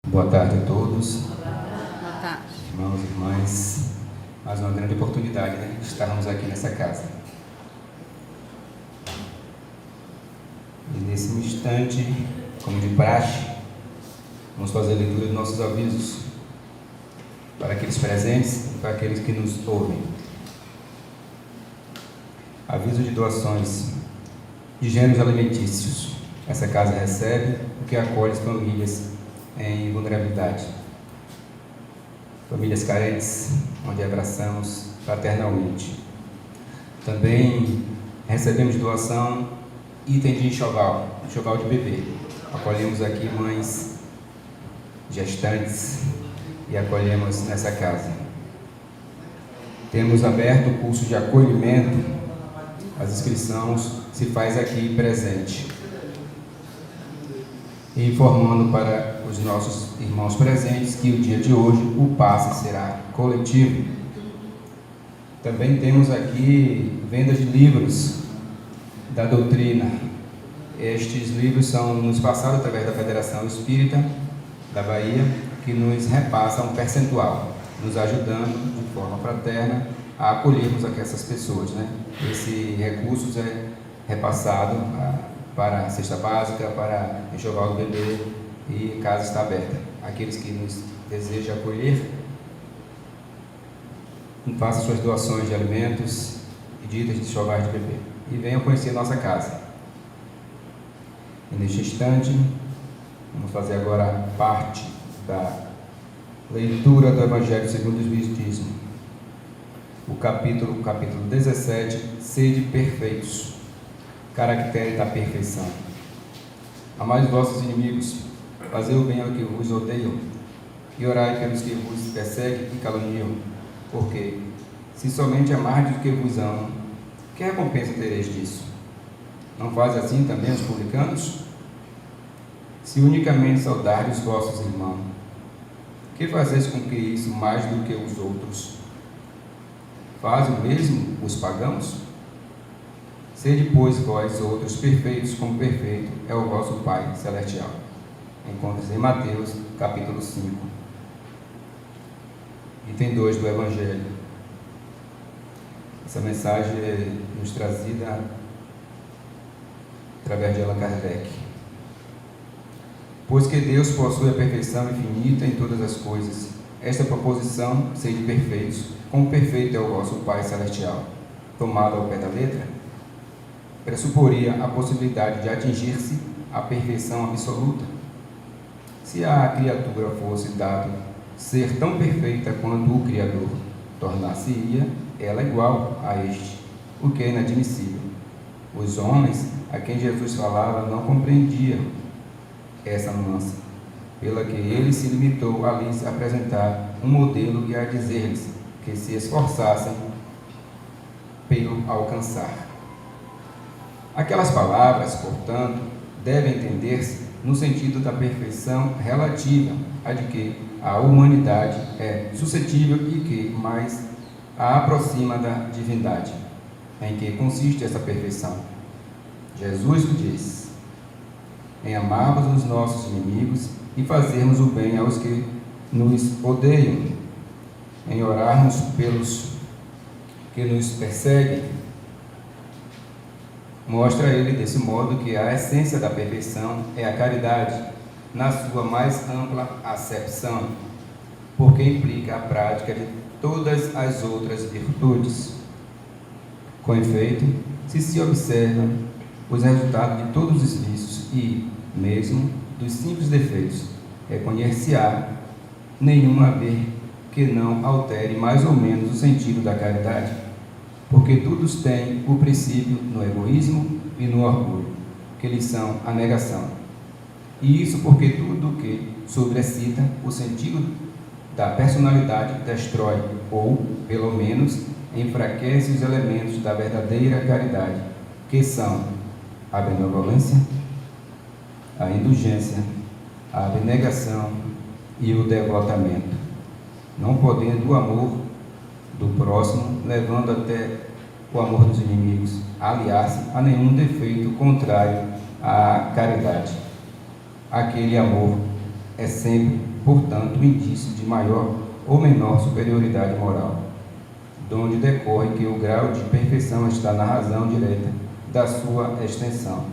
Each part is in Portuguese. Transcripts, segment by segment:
Boa tarde a todos. Boa tarde. Irmãos e irmãs, mais uma grande oportunidade, de estarmos aqui nessa casa. E nesse instante, como de praxe, vamos fazer a leitura dos nossos avisos para aqueles presentes e para aqueles que nos ouvem. Aviso de doações de gêneros alimentícios. Essa casa recebe o que acolhe as famílias em vulnerabilidade. Famílias carentes, onde abraçamos fraternalmente. Também recebemos doação item de enxoval de bebê. Acolhemos aqui mães gestantes e acolhemos nessa casa. Temos aberto o curso de acolhimento. As inscrições se faz aqui presente. E informando para os nossos irmãos presentes que o dia de hoje o passe será coletivo. Também temos aqui venda de livros da doutrina. Estes livros são nos passados através da Federação Espírita da Bahia, que nos repassa um percentual, nos ajudando de forma fraterna a acolhermos essas pessoas, Esse recurso é repassado para a cesta básica, para enxoval do bebê, e a casa está aberta. Aqueles que nos desejam acolher, façam suas doações de alimentos e de itens de enxoval de bebê e venham conhecer nossa casa. E neste instante, vamos fazer agora parte da leitura do Evangelho segundo o Espiritismo. O capítulo 17, sede perfeitos. Caractere da perfeição. Amai os vossos inimigos, fazei o bem ao que vos odeiam, e orai pelos que vos perseguem e caluniam, porque, se somente amardes o que vos amam, que recompensa tereis disso? Não faz assim também os publicanos? Se unicamente saudardes os vossos irmãos, que fazeis com que isso mais do que os outros? Faz o mesmo os pagãos? Sede, pois, vós outros perfeitos, como perfeito é o vosso Pai Celestial. Encontra-se em Mateus, capítulo 5. Item 2 do Evangelho. Essa mensagem é nos trazida através de Allan Kardec. Pois que Deus possui a perfeição infinita em todas as coisas. Esta proposição, sede perfeitos, como perfeito é o vosso Pai Celestial, tomada ao pé da letra, pressuporia a possibilidade de atingir-se a perfeição absoluta. Se a criatura fosse dado ser tão perfeita quanto o Criador, tornar-se-ia ela igual a este, o que é inadmissível. Os homens a quem Jesus falava não compreendiam essa nuance, pela que ele se limitou a lhes apresentar um modelo e a dizer-lhes que se esforçassem pelo alcançar. Aquelas palavras, portanto, devem entender-se no sentido da perfeição relativa, a de que a humanidade é suscetível e que mais a aproxima da divindade. Em que consiste essa perfeição? Jesus diz: em amarmos os nossos inimigos e fazermos o bem aos que nos odeiam, em orarmos pelos que nos perseguem. Mostra ele desse modo que a essência da perfeição é a caridade, na sua mais ampla acepção, porque implica a prática de todas as outras virtudes. Com efeito, se observam os resultados de todos os vícios e, mesmo dos simples defeitos, reconhecer-se-á nenhum haver que não altere mais ou menos o sentido da caridade, porque todos têm o princípio no egoísmo e no orgulho, que lhes são a negação. E isso porque tudo que sobrecita o sentido da personalidade destrói, ou, pelo menos, enfraquece os elementos da verdadeira caridade, que são a benevolência, a indulgência, a abnegação e o devotamento, não podendo o amor do próximo, levando até o amor dos inimigos, aliar-se a nenhum defeito contrário à caridade. Aquele amor é sempre portanto, indício de maior ou menor superioridade moral, donde decorre que o grau de perfeição está na razão direta da sua extensão.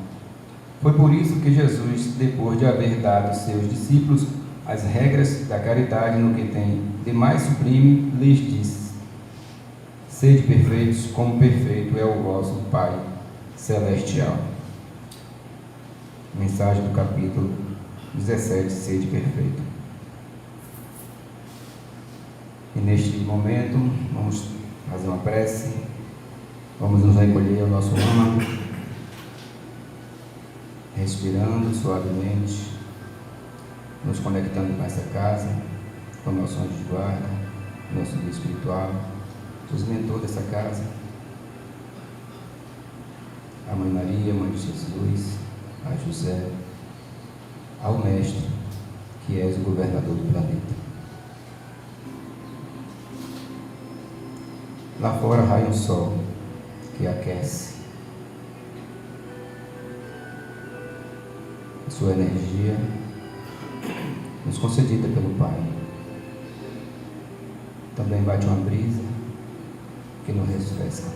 Foi por isso que Jesus, depois de haver dado aos seus discípulos as regras da caridade no que tem de mais sublime, lhes disse: sede perfeitos, como perfeito é o vosso Pai Celestial. Mensagem do capítulo 17, sede perfeito. E neste momento, vamos fazer uma prece, vamos nos recolher ao nosso âmago, respirando suavemente, nos conectando com essa casa, com o nosso anjo de guarda, nosso guia espiritual, os mentores dessa casa, a Mãe Maria, Mãe de Jesus, a José, ao Mestre, que és o governador do planeta. Lá fora raia um sol que aquece. A sua energia nos concedida pelo Pai. Também bate uma brisa que nos refresca.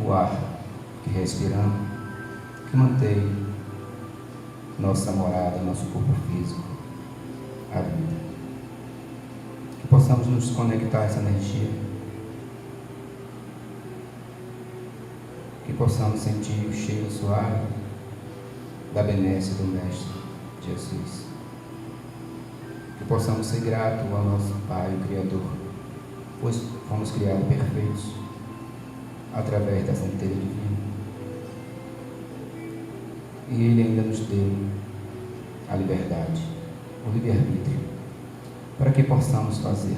O ar que respiramos, que mantém nossa morada, nosso corpo físico, a vida. Que possamos nos conectar a essa energia. Que possamos sentir o cheiro suave da benesse do Mestre Jesus. Que possamos ser gratos ao nosso Pai, o Criador, pois fomos criados perfeitos através da centelha divina. E Ele ainda nos deu a liberdade, o livre-arbítrio, para que possamos fazer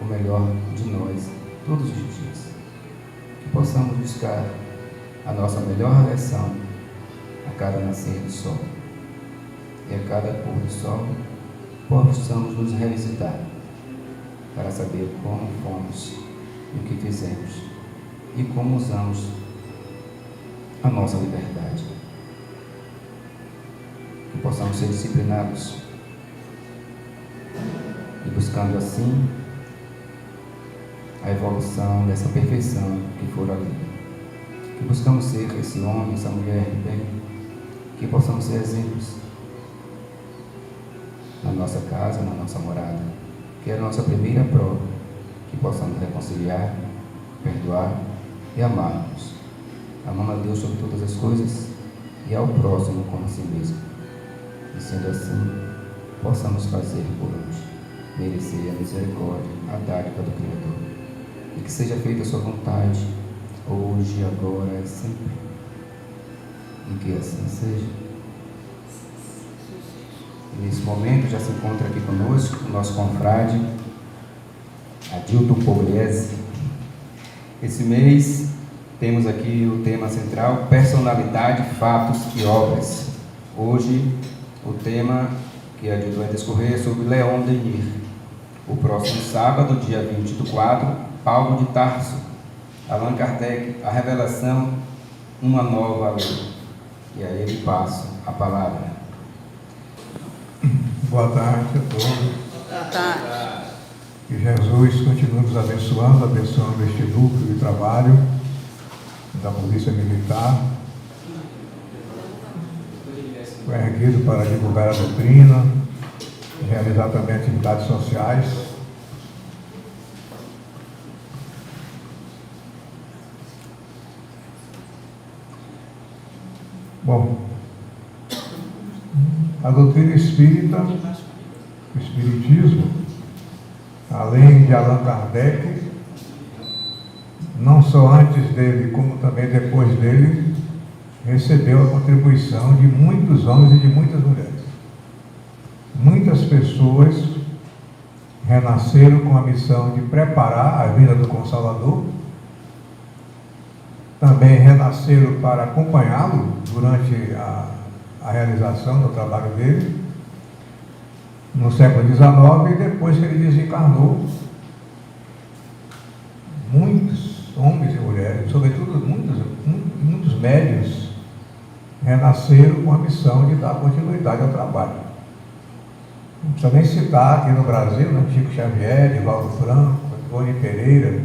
o melhor de nós todos os dias. Que possamos buscar a nossa melhor versão a cada nascer do sol. E a cada pôr do sol, possamos nos revisitar para saber como fomos e o que fizemos e como usamos a nossa liberdade. Que possamos ser disciplinados e buscando assim a evolução dessa perfeição que for ali. Que buscamos ser esse homem, essa mulher de bem, que possamos ser exemplos na nossa casa, na nossa morada, que é a nossa primeira prova, que possamos reconciliar, perdoar e amar-nos, amando a Deus sobre todas as coisas e ao próximo como a si mesmo. E sendo assim, possamos fazer por onde merecer a misericórdia, a dádiva do Criador, e que seja feita a sua vontade, hoje, agora e sempre, e que assim seja. E nesse momento já se encontra aqui conosco o nosso confrade Adilton Pugliese. Esse mês temos aqui o tema central: personalidade, fatos e obras. Hoje o tema que Adilton vai discorrer é sobre Leon Denis. O próximo sábado, dia 20/4, Paulo de Tarso, Allan Kardec, a revelação, uma nova lei. E aí ele passa a palavra. Boa tarde a todos. Boa tarde. Que Jesus continue nos abençoando este núcleo de trabalho da Polícia Militar. Foi erguido para divulgar a doutrina, realizar também atividades sociais. Bom, a doutrina espírita, o espiritismo, além de Allan Kardec, não só antes dele, como também depois dele, recebeu a contribuição de muitos homens e de muitas mulheres. Muitas pessoas renasceram com a missão de preparar a vinda do Consolador, também renasceram para acompanhá-lo durante a realização do trabalho dele, no século XIX, e depois que ele desencarnou, muitos homens e mulheres, sobretudo muitos médiuns, renasceram com a missão de dar continuidade ao trabalho. Não precisa nem citar aqui no Brasil, né? Chico Xavier, Divaldo Franco, Ivone Pereira.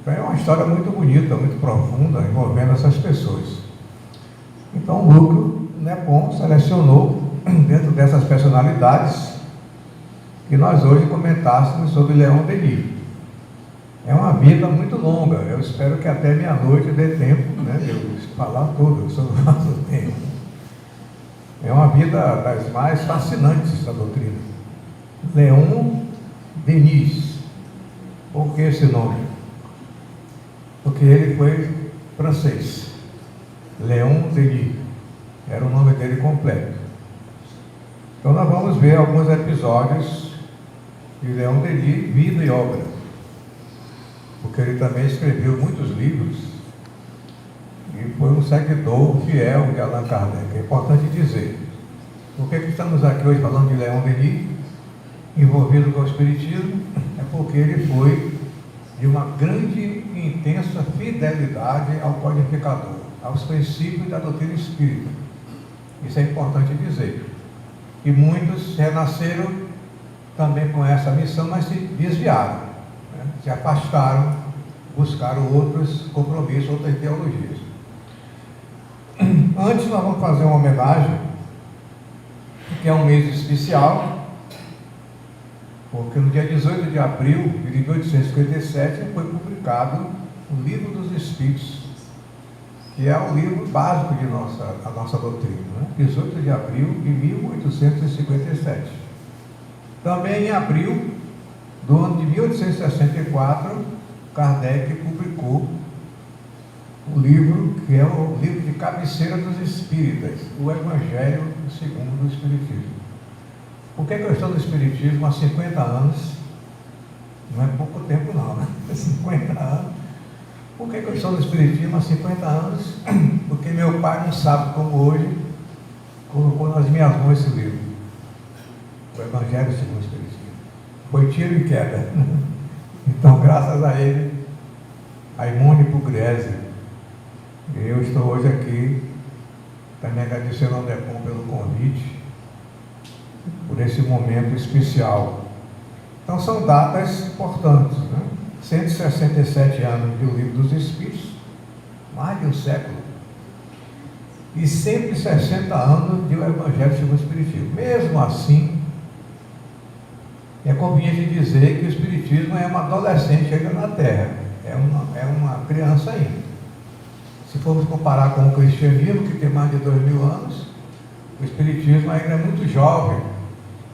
Então é uma história muito bonita, muito profunda, envolvendo essas pessoas. Então o núcleo NEPOM selecionou, dentro dessas personalidades, que nós hoje comentássemos sobre Leon Denis. É uma vida muito longa, eu espero que até meia-noite dê tempo, né, de eu falar tudo sobre o nosso tema. É uma vida das mais fascinantes da doutrina. Leon Denis. Por que esse nome? Porque ele foi francês. Leon Denis. Era o nome dele completo. Então nós vamos ver alguns episódios de Leon Denis, vida e obra. Porque ele também escreveu muitos livros e foi um seguidor fiel de Allan Kardec. É importante dizer. Por que estamos aqui hoje falando de Leon Denis, envolvido com o Espiritismo? É porque ele foi de uma grande e intensa fidelidade ao codificador, aos princípios da doutrina espírita. Isso é importante dizer. E muitos renasceram também com essa missão, mas se desviaram, né? Se afastaram, buscaram outros compromissos, outras ideologias. Antes nós vamos fazer uma homenagem, que é um mês especial, porque no dia 18 de abril de 1857 foi publicado o Livro dos Espíritos, que é o livro básico de a nossa doutrina, né? 18 de abril de 1857. Também em abril do ano de 1864, Kardec publicou o livro, que é o livro de cabeceira dos espíritas, o Evangelho segundo o Espiritismo. Por que eu estou no Espiritismo há 50 anos? Não é pouco tempo não, né? 50 anos. Por que eu estou no Espiritismo há 50 anos? Porque meu pai, não sabe como hoje, colocou nas minhas mãos esse livro, o Evangelho segundo o Espiritismo. Foi tiro e queda. Então, graças a ele, a Imune Pugliese, eu estou hoje aqui, também agradecendo ao NEPOM pelo convite, por esse momento especial. Então, são datas importantes, né? 167 anos do Livro dos Espíritos, mais de um século, e 160 anos do Evangelho segundo o Espiritismo. Mesmo assim, é conveniente dizer que o Espiritismo é uma adolescente ainda na Terra, é uma criança ainda. Se formos comparar com o cristianismo, que tem mais de 2000 anos, o Espiritismo ainda é muito jovem,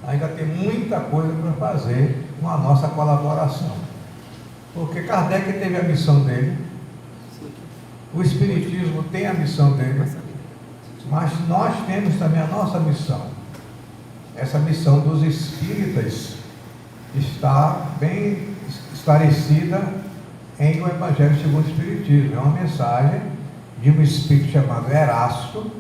ainda tem muita coisa para fazer com a nossa colaboração. Porque Kardec teve a missão dele, o Espiritismo tem a missão dele, mas nós temos também a nossa missão. Essa missão dos espíritas está bem esclarecida em O Evangelho segundo o Espiritismo. É uma mensagem de um espírito chamado Erasto,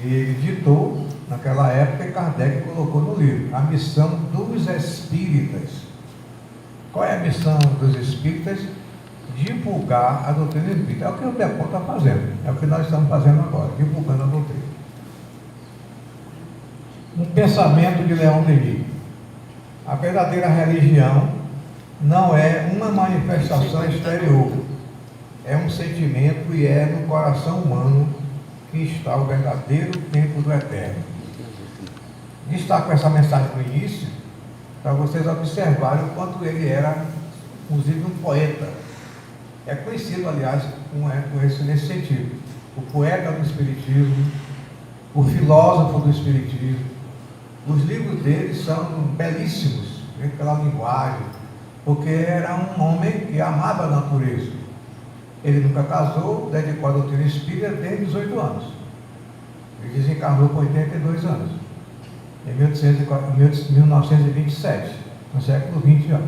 que ele ditou naquela época e Kardec colocou no livro, a missão dos espíritas. Qual é a missão dos espíritas? Divulgar a doutrina espírita. É o que o NEPOM está fazendo, é o que nós estamos fazendo agora, divulgando a doutrina. Um pensamento de Leon Denis. A verdadeira religião não é uma manifestação exterior, é um sentimento e é no coração humano que está o verdadeiro tempo do eterno. Destaco essa mensagem no início, para vocês observarem o quanto ele era, inclusive, um poeta. É conhecido, aliás, nesse sentido. O poeta do Espiritismo, o filósofo do Espiritismo. Os livros dele são belíssimos, pela linguagem, porque era um homem que amava a natureza. Ele nunca casou, dedicou a doutrina espírita desde 18 anos. Ele desencarnou com 82 anos, em 1927, no século XX já.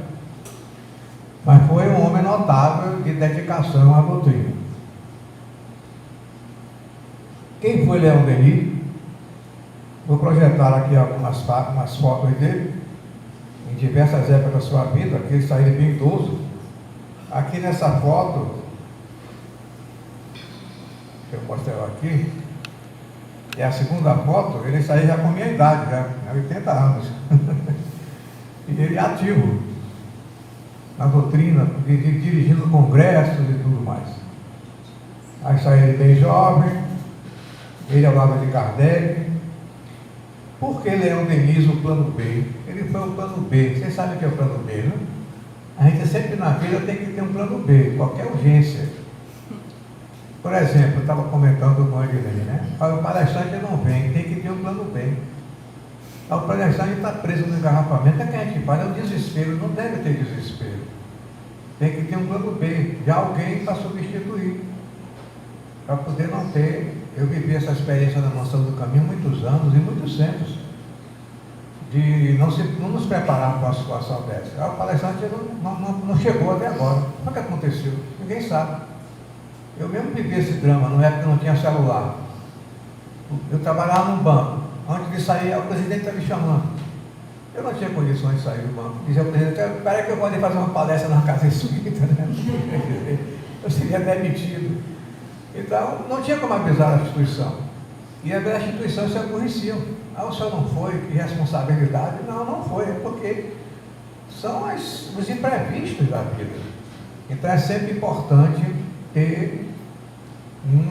Mas foi um homem notável de dedicação à doutrina. Quem foi Leon Denis? Vou projetar aqui algumas fotos dele, em diversas épocas da sua vida, que ele saiu bem idoso. Aqui nessa foto, deixa eu mostrar aqui, E a segunda foto, ele saiu já com a minha idade, já 80 anos. E ele é ativo na doutrina, dirigindo congressos e tudo mais. Aí saiu ele bem jovem, ele ao lado de Kardec. Por que Leão Denis o plano B? Ele foi o plano B. Vocês sabem o que é o plano B, né? A gente sempre na vida tem que ter um plano B, qualquer urgência. Por exemplo, eu estava comentando com ele, né? O palestrante não vem, tem que ter um plano B. O palestrante está preso no engarrafamento, é que a gente faz, é o desespero, não deve ter desespero. Tem que ter um plano B, de alguém para substituir, para poder não ter. Eu vivi essa experiência na Mansão do Caminho muitos anos e muitos centros, de não nos preparar para uma situação dessa. O palestrante não chegou até agora. O que aconteceu? Ninguém sabe. Eu mesmo vivi esse drama, na época não tinha celular. Eu trabalhava num banco. Antes de sair, o presidente está me chamando. Eu não tinha condições de sair do banco. Dizia ao presidente: espera que eu vou fazer uma palestra na Casa Espírita, né? Eu seria demitido. Então, não tinha como avisar a instituição. E as instituições se aborreciam. Ah, o senhor não foi? Que responsabilidade? Não, não foi. É porque são os imprevistos da vida. Então, é sempre importante ter um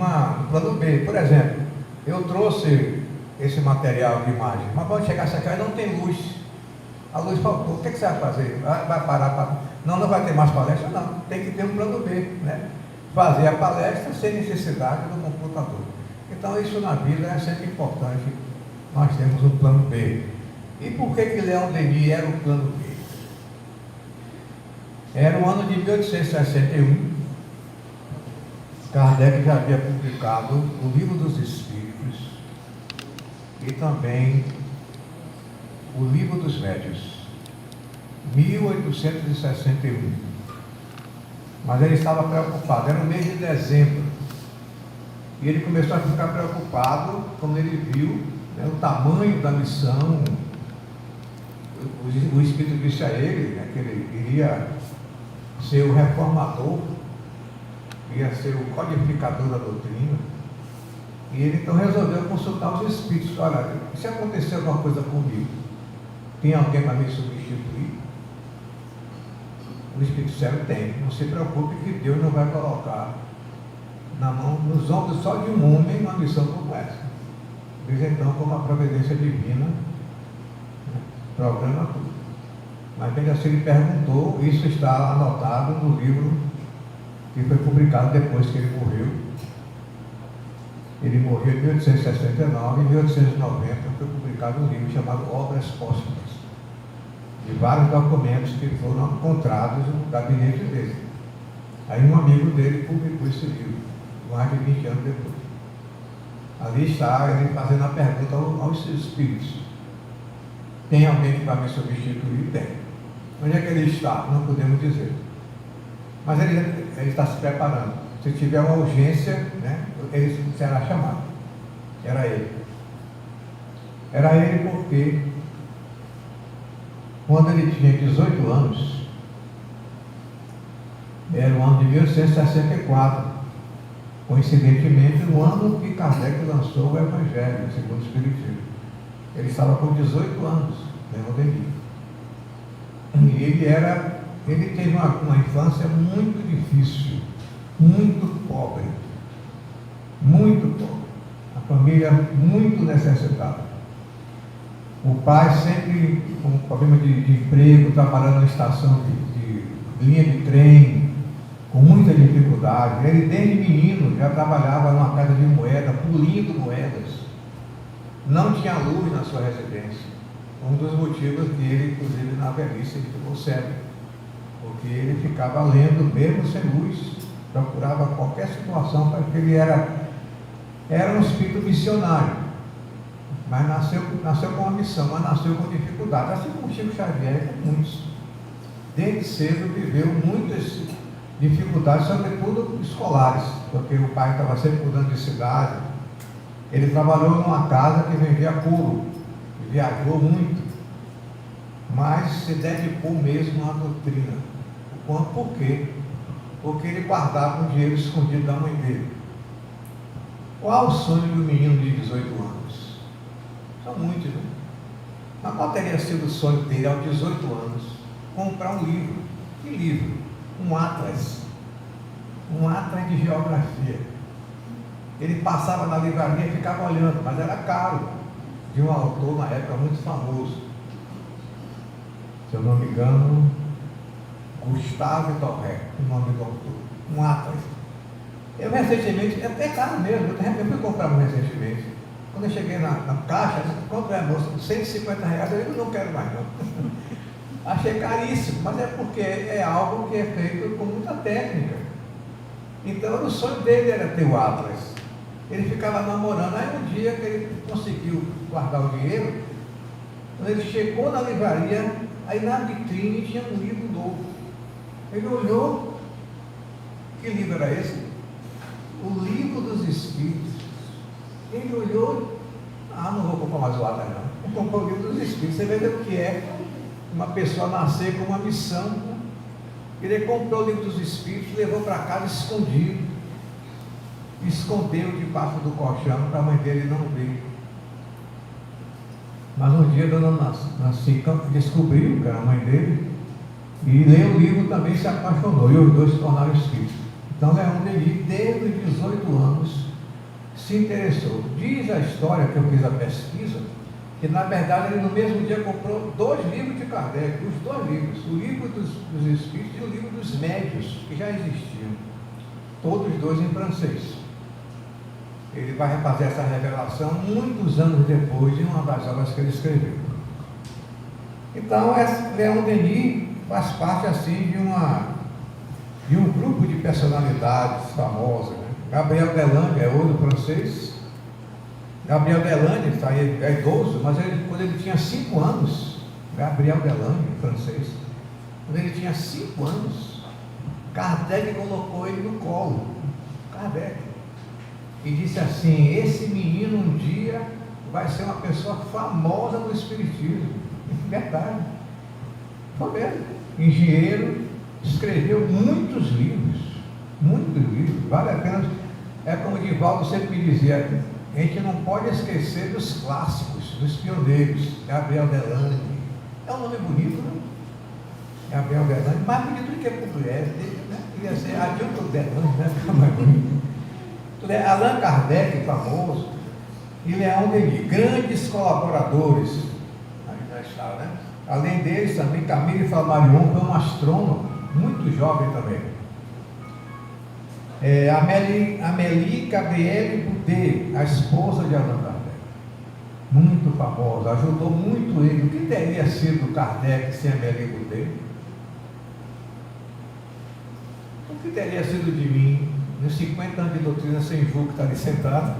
plano B. Por exemplo, eu trouxe esse material de imagem, mas quando chegasse aqui não tem luz. A luz faltou. O que você vai fazer? Vai parar? Não vai ter mais palestra? Não. Tem que ter um plano B, né? Fazer a palestra sem necessidade do computador. Então, isso na vida é sempre importante. Nós temos um plano B. E por que Leão Denis era o plano B? Era o ano de 1861. Kardec já havia publicado o Livro dos Espíritos e também o Livro dos Médiuns, 1861. Mas ele estava preocupado, era no mês de dezembro. E ele começou a ficar preocupado quando ele viu, né, o tamanho da missão. O Espírito disse a ele, né, que ele iria ser o reformador, ia ser o codificador da doutrina. E ele então resolveu consultar os Espíritos. Olha, se acontecer alguma coisa comigo, tem alguém para me substituir? O Espírito Santo tem. Não se preocupe que Deus não vai colocar na mão, nos ombros só de um homem uma missão como essa. Diz então, como a providência divina, né, programa tudo. Mas bem assim ele perguntou, isso está anotado no livro que foi publicado depois que ele morreu. Ele morreu em 1869, em 1890 foi publicado um livro chamado Obras Póstumas, de vários documentos que foram encontrados no gabinete dele. Aí um amigo dele publicou esse livro, mais de 20 anos depois. Ali está ele fazendo a pergunta aos espíritos: tem alguém que vai me substituir? Tem. Onde é que ele está? Não podemos dizer. Mas ele está se preparando. Se tiver uma urgência, né, ele será chamado. Era ele. Era ele porque, quando ele tinha 18 anos, era o ano de 1864, coincidentemente no ano que Kardec lançou o Evangelho, segundo o Espiritismo. Ele estava com 18 anos, Leão Denis. E ele teve uma infância muito difícil, muito pobre, a família muito necessitada. O pai sempre com problema de emprego, trabalhando na estação de linha de trem, com muita dificuldade. Ele desde menino já trabalhava numa casa de moeda, polindo moedas. Não tinha luz na sua residência. Um dos motivos que ele, inclusive na velhice, ele ficou cego. Porque ele ficava lendo mesmo sem luz, procurava qualquer situação, porque ele era um espírito missionário, mas nasceu com uma missão, mas nasceu com dificuldade, assim como Chico Xavier, com muitos. Desde cedo viveu muitas dificuldades, sobretudo escolares, porque o pai estava sempre mudando de cidade. Ele trabalhou numa casa que vendia couro, viajou muito, mas se dedicou mesmo à doutrina. Por quê? Porque ele guardava um dinheiro escondido da mãe dele. Qual o sonho de um menino de 18 anos? São muitos, né? Mas qual teria sido o sonho dele aos 18 anos? Comprar um livro. Que livro? Um atlas. Um atlas de geografia. Ele passava na livraria e ficava olhando, mas era caro. De um autor na época muito famoso. Se eu não me engano, Gustave Doré, o nome do autor. Um atlas. Eu recentemente, é até caro mesmo, eu fui comprar um recentemente. Quando eu cheguei na caixa, eu disse, quanto é, moça? R$150, eu não quero mais não. Achei caríssimo, mas é porque é algo que é feito com muita técnica. Então o sonho dele era ter o atlas. Ele ficava namorando, aí um dia que ele conseguiu guardar o dinheiro, quando ele chegou na livraria, aí na vitrine tinha um livro novo. Ele olhou, que livro era esse? O Livro dos Espíritos. Ele olhou, não vou comprar mais o atlas não, vou comprar o Livro dos Espíritos. Você vê o que é uma pessoa nascer com uma missão, né? Ele comprou o Livro dos Espíritos, levou para casa escondido, escondeu debaixo do colchão para a mãe dele não ver. Mas um dia a dona Nancy descobriu que era a mãe dele e leu o livro também, se apaixonou, e os dois se tornaram espíritos. Então Leon Denis, desde os 18 anos, se interessou. Diz a história que eu fiz a pesquisa, que na verdade ele no mesmo dia comprou 2 livros de Kardec, os 2 livros, o livro dos Espíritos e o livro dos Médios, que já existiam, todos 2 em francês. Ele vai fazer essa revelação muitos anos depois de uma das obras que ele escreveu. Então, Leon Denis faz parte assim de um grupo de personalidades famosas, né? Gabriel Delanne é outro francês. Gabriel Delanne é idoso, mas quando ele tinha 5 anos, Gabriel Delanne, francês, quando ele tinha 5 anos, Kardec colocou ele no colo. Kardec. E disse assim: esse menino um dia vai ser uma pessoa famosa no Espiritismo. Verdade. Foi mesmo. Engenheiro, escreveu muitos livros, vale a pena. É como o Divaldo sempre me dizia, a gente não pode esquecer dos clássicos, dos pioneiros. Gabriel Delanne, é um nome bonito, né? Gabriel Delanne, mais bonito do que Pugliese, né? Queria ser Adilton Delanne, né? Mais bonito. Allan Kardec, famoso, e Leon Denis, grandes colaboradores. Aí já está, né? Além deles, também Camille Flammarion, foi um astrônomo, muito jovem também. Amélie Gabrielle Boudet, a esposa de Allan Kardec, muito famosa, ajudou muito ele. O que teria sido Kardec sem Amélie Boudet? O que teria sido de mim, nos 50 anos de doutrina sem Ju, que está ali sentado,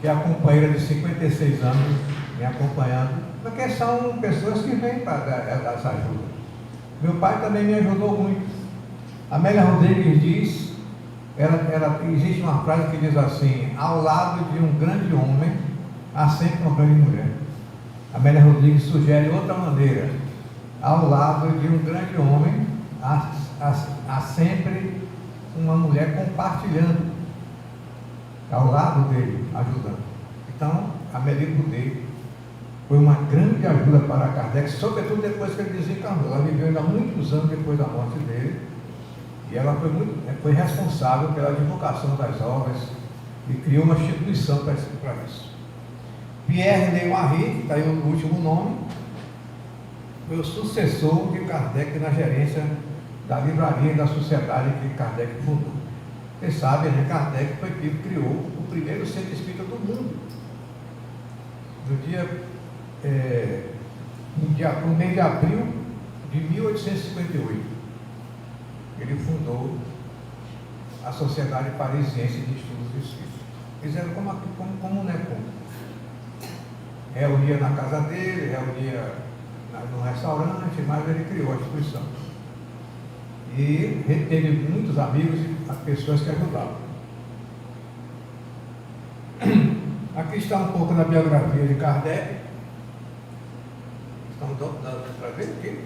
que é a companheira de 56 anos, me acompanhando, porque são pessoas que vêm para dar essa ajuda. Meu pai também me ajudou muito. Amélia Rodrigues diz, existe uma frase que diz assim: ao lado de um grande homem, há sempre uma grande mulher. Amélia Rodrigues sugere outra maneira: ao lado de um grande homem, há sempre uma mulher compartilhando, ao lado dele, ajudando. Então, Amélie Boudet foi uma grande ajuda para Kardec, sobretudo depois que ele desencarnou. Ela viveu ainda muitos anos depois da morte dele, e ela foi responsável pela divulgação das obras e criou uma instituição para isso. Pierre Leymarie, que está aí o último nome, foi o sucessor de Kardec na gerência da livraria e da sociedade que Kardec fundou. Vocês sabem, né? Kardec foi quem criou o primeiro centro espírita do mundo. No mês de abril de 1858, ele fundou a Sociedade Parisiense de Estudos Espíritas. Fizeram como NECOM. Reunia na casa dele, reunia no restaurante, mas ele criou a instituição. E teve muitos amigos e pessoas que ajudavam. Aqui está um pouco da biografia de Kardec. Estão dando para ver aqui?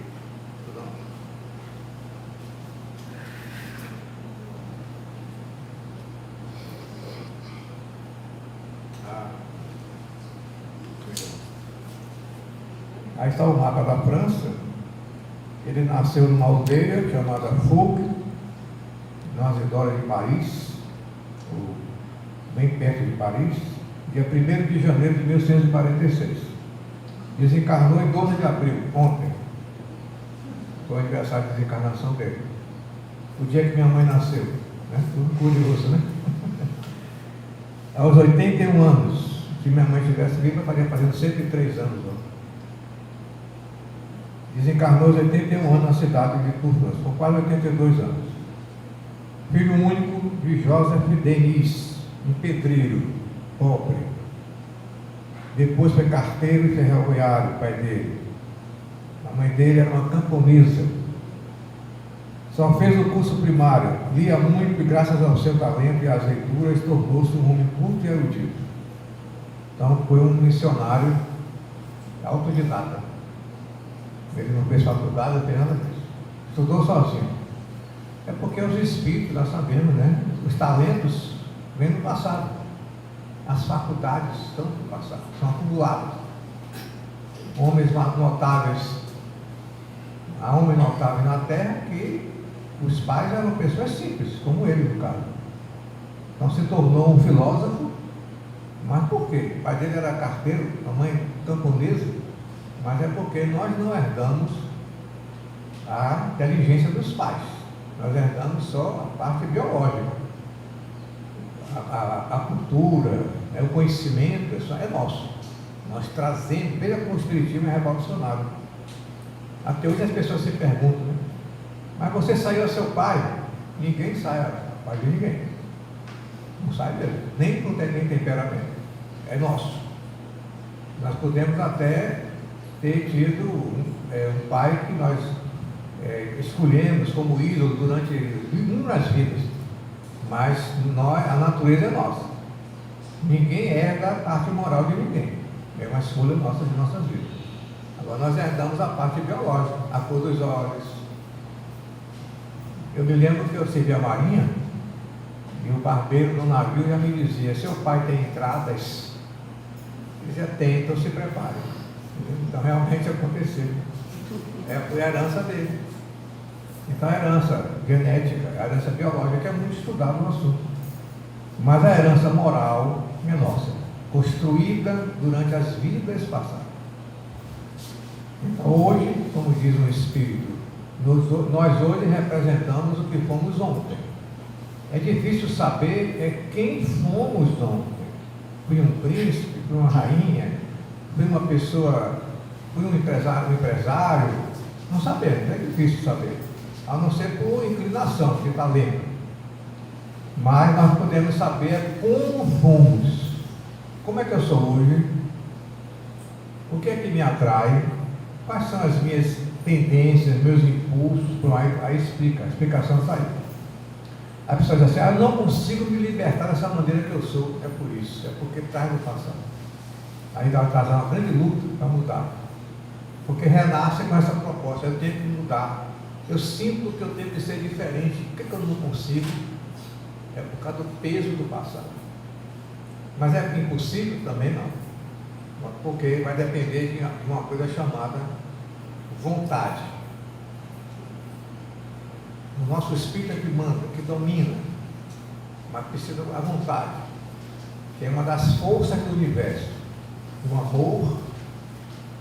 Aí está o mapa da França. Ele nasceu numa aldeia chamada Fouque, nas Azedora de Paris, bem perto de Paris, dia 1º de janeiro de 1846. Desencarnou em 12 de abril, ontem. Foi o aniversário de desencarnação dele. O dia que minha mãe nasceu, né? Tudo curioso, né? Aos 81 anos, se minha mãe tivesse viva, eu estaria fazendo 103 anos. Ó. Desencarnou aos 81 anos na cidade de Tours, com quase 82 anos. Filho único de Joseph Denis, um pedreiro, pobre. Depois foi carteiro e ferroviário, o pai dele. A mãe dele era uma camponesa. Só fez o curso primário, lia muito e graças ao seu talento e às leituras tornou-se um homem culto e erudito. Então foi um missionário autodidata. Ele não fez faculdade, não fez nada disso. Estudou sozinho. É porque os espíritos, nós sabemos, né? Os talentos vêm do passado. As faculdades estão do passado, são acumuladas. Homens notáveis, há homens notáveis na Terra que os pais eram pessoas simples, como ele, no caso. Então se tornou um filósofo, mas por quê? O pai dele era carteiro, a mãe camponesa, mas é porque nós não herdamos a inteligência dos pais, nós herdamos só a parte biológica, a cultura, o conhecimento, isso é nosso. Nós trazemos, veja como o Espiritismo é revolucionário. Até hoje as pessoas se perguntam, né? Mas você saiu a seu pai? Ninguém sai a pai de ninguém. Não sai dele, nem não tem nem temperamento. É nosso. Nós podemos até ter tido um pai que nós escolhemos como ídolo durante inúmeras vidas. Mas a natureza é nossa. Ninguém herda a parte moral de ninguém. É uma escolha nossa de nossas vidas. Agora nós herdamos a parte biológica, a cor dos olhos. Eu me lembro que eu servi a marinha e o barbeiro no navio já me dizia: seu pai tem entradas? Eu dizia: tem, então se prepare. Então realmente aconteceu. Foi a herança dele. Então a herança genética, a herança biológica é muito estudada no assunto. Mas a herança moral é nossa, construída durante as vidas passadas. Então hoje, como diz um espírito, nós hoje representamos o que fomos ontem. É difícil saber quem fomos ontem. Fui um príncipe, fui uma rainha, fui uma pessoa, fui um empresário. Não sabemos, é difícil saber. A não ser por inclinação, que está lendo. Mas nós podemos saber como fomos. Como é que eu sou hoje? O que é que me atrai? Quais são as minhas tendências, meus impulsos? Aí explica, a explicação está aí. A pessoa diz assim: eu não consigo me libertar dessa maneira que eu sou. É por isso, é porque traz do passado. Aí vai trazer uma grande luta para mudar. Porque renasce com essa proposta: eu tenho que mudar. Eu sinto que eu tenho que ser diferente. Por que eu não consigo? É por causa do peso do passado. Mas é impossível? Também não. Porque vai depender de uma coisa chamada vontade. O nosso espírito é que manda, que domina. Mas precisa da vontade, que é uma das forças do universo. O amor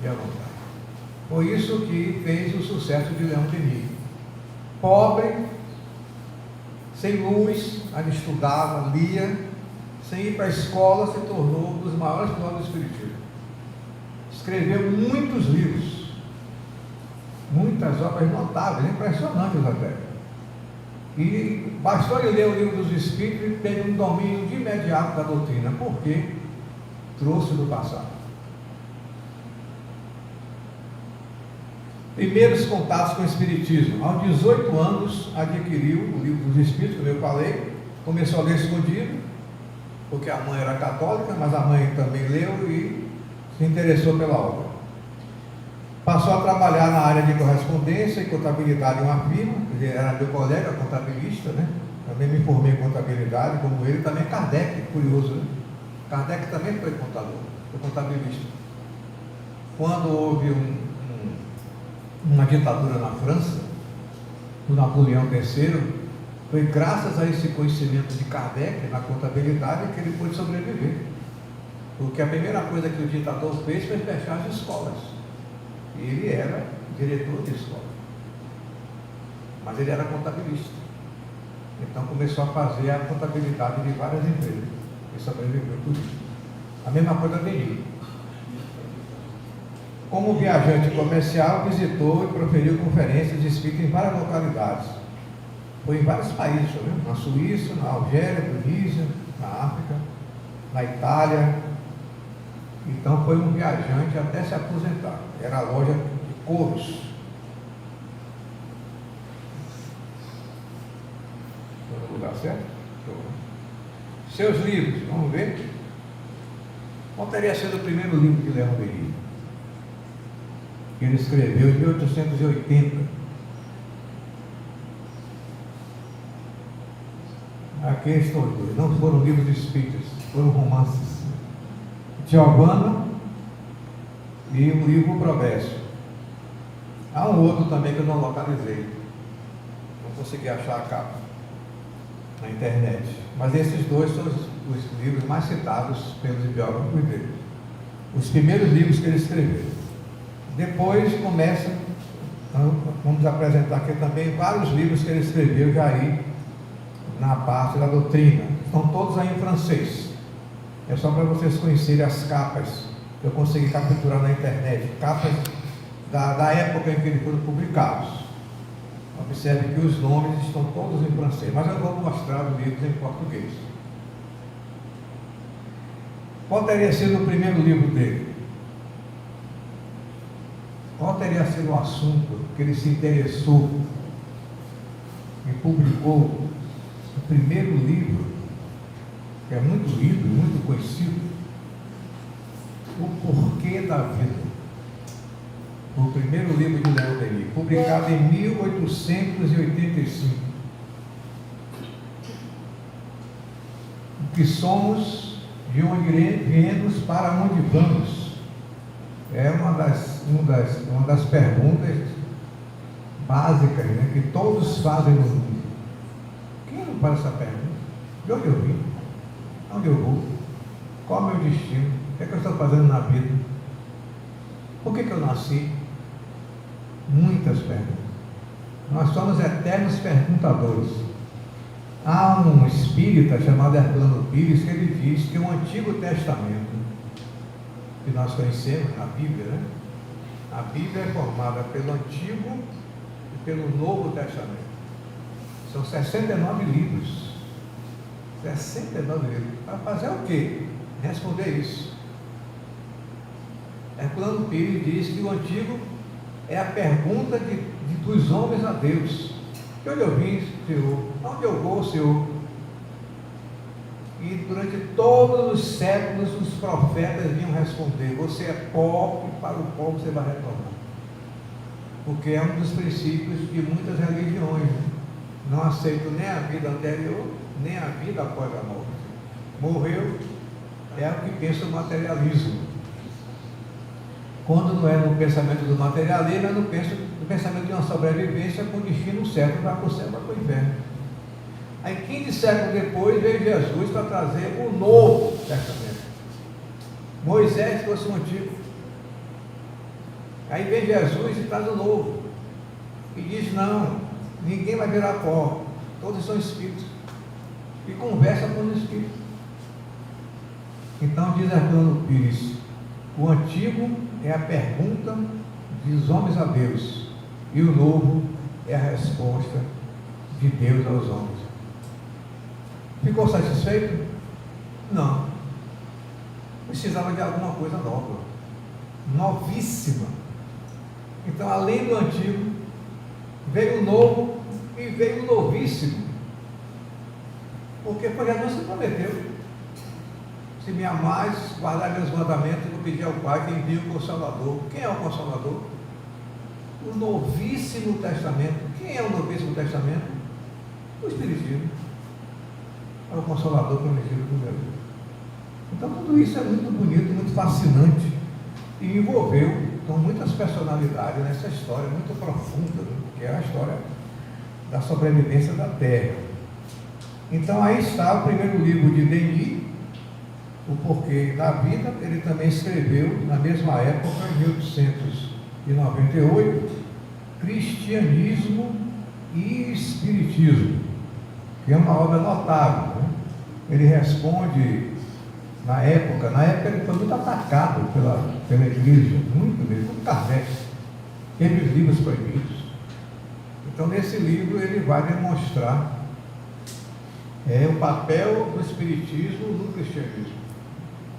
e a vontade. Por isso que fez o sucesso de Leão Denis. Pobre, sem luz, ainda estudava, lia, sem ir para a escola, se tornou um dos maiores filósofos do Espiritismo. Escreveu muitos livros, muitas obras notáveis, impressionantes até. E bastou ele ler o livro dos Espíritos e teve um domínio de imediato da doutrina, porque trouxe do passado. Primeiros contatos com o Espiritismo. Aos 18 anos, adquiriu o livro dos Espíritos, como eu falei, começou a ler escondido, porque a mãe era católica, mas a mãe também leu e se interessou pela obra. Passou a trabalhar na área de correspondência e contabilidade em uma firma, era meu colega contabilista, né? Também me formei em contabilidade, como ele, também Kardec, curioso, né? Kardec também foi contador, foi contabilista. Quando houve uma ditadura na França, do Napoleão III, foi graças a esse conhecimento de Kardec na contabilidade que ele pôde sobreviver. Porque a primeira coisa que o ditador fez foi fechar as escolas. E ele era diretor de escola. Mas ele era contabilista. Então começou a fazer a contabilidade de várias empresas. E sobreviveu por isso. A mesma coisa dele. Como viajante comercial, visitou e proferiu conferências de espírito em várias localidades. Foi em vários países, na Suíça, na Algéria, Tunísia, na África, na Itália. Então foi um viajante até se aposentar. Era a loja de couros. Estou no lugar certo? Seus livros, vamos ver? Qual teria sido o primeiro livro de Leão Denis? Que ele escreveu em 1880. Aqui estão dois. Não foram livros espíritas, foram romances. Giovanna e o livro Progresso. Há um outro também que eu não localizei. Não consegui achar a capa na internet. Mas esses dois são os livros mais citados pelos biógrafos dele. Os primeiros livros que ele escreveu. Depois começa, vamos apresentar aqui também vários livros que ele escreveu já aí na parte da doutrina. Estão todos aí em francês. É só para vocês conhecerem as capas que eu consegui capturar na internet. Capas da época em que eles foram publicados. Observe que os nomes estão todos em francês, mas eu vou mostrar os livros em português. Qual teria sido o primeiro livro dele? Qual teria sido o assunto que ele se interessou e publicou o primeiro livro, que é muito lido, muito conhecido, O Porquê da Vida? O primeiro livro de Leão Denis, publicado em 1885. O que somos, de onde viemos, para onde vamos? É uma das perguntas básicas, né, que todos fazem no mundo. Quem não faz essa pergunta? De onde eu vim? Onde eu vou? Qual é o meu destino? O que é que eu estou fazendo na vida? Por que eu nasci? Muitas perguntas. Nós somos eternos perguntadores. Há um espírita chamado Herculano Pires que ele diz que o Antigo Testamento, que nós conhecemos na Bíblia, né? A Bíblia é formada pelo Antigo e pelo Novo Testamento. São 69 livros. 69 livros. Para fazer o quê? Responder isso. Herculano Pires diz que o Antigo é a pergunta dos homens a Deus. De onde eu vim, Senhor? Onde eu vou, Senhor? E durante todos os séculos os profetas vinham responder: você é pó e para o pó você vai retornar. Porque é um dos princípios de muitas religiões. Não aceitam nem a vida anterior, nem a vida após a morte. Morreu, é o que pensa o materialismo. Quando não é no pensamento do materialismo, é no pensamento de uma sobrevivência com destino certo, vai para o céu, vai para o inferno. Aí 15 séculos depois veio Jesus para trazer o Novo Testamento. Moisés trouxe o Antigo. Aí vem Jesus e traz o Novo. E diz: não, ninguém vai virar pó, todos são espíritos. E conversa com os espíritos. Então diz Herculano Pires: o Antigo é a pergunta dos homens a Deus, e o Novo é a resposta de Deus aos homens. Ficou satisfeito? Não. Precisava de alguma coisa nova, novíssima. Então, além do Antigo, veio o Novo e veio o Novíssimo. Porque foi Jesus que prometeu: se me amais, guardar meus mandamentos, eu vou pedir ao Pai que envie o Consolador. Quem é o Consolador? O Novíssimo Testamento. Quem é o Novíssimo Testamento? O Espiritismo. É o Consolador prometido por Jesus. Então tudo isso é muito bonito, muito fascinante, e envolveu com muitas personalidades nessa história muito profunda, né? Que é a história da sobrevivência da Terra. Então aí está o primeiro livro de Denis, O Porquê da Vida. Ele também escreveu, na mesma época, em 1898, Cristianismo e Espiritismo, que é uma obra notável, né? Ele responde, na época ele foi muito atacado pela igreja, muito mesmo, como Kardec, teve os livros proibidos. Então, nesse livro, ele vai demonstrar o papel do Espiritismo no cristianismo,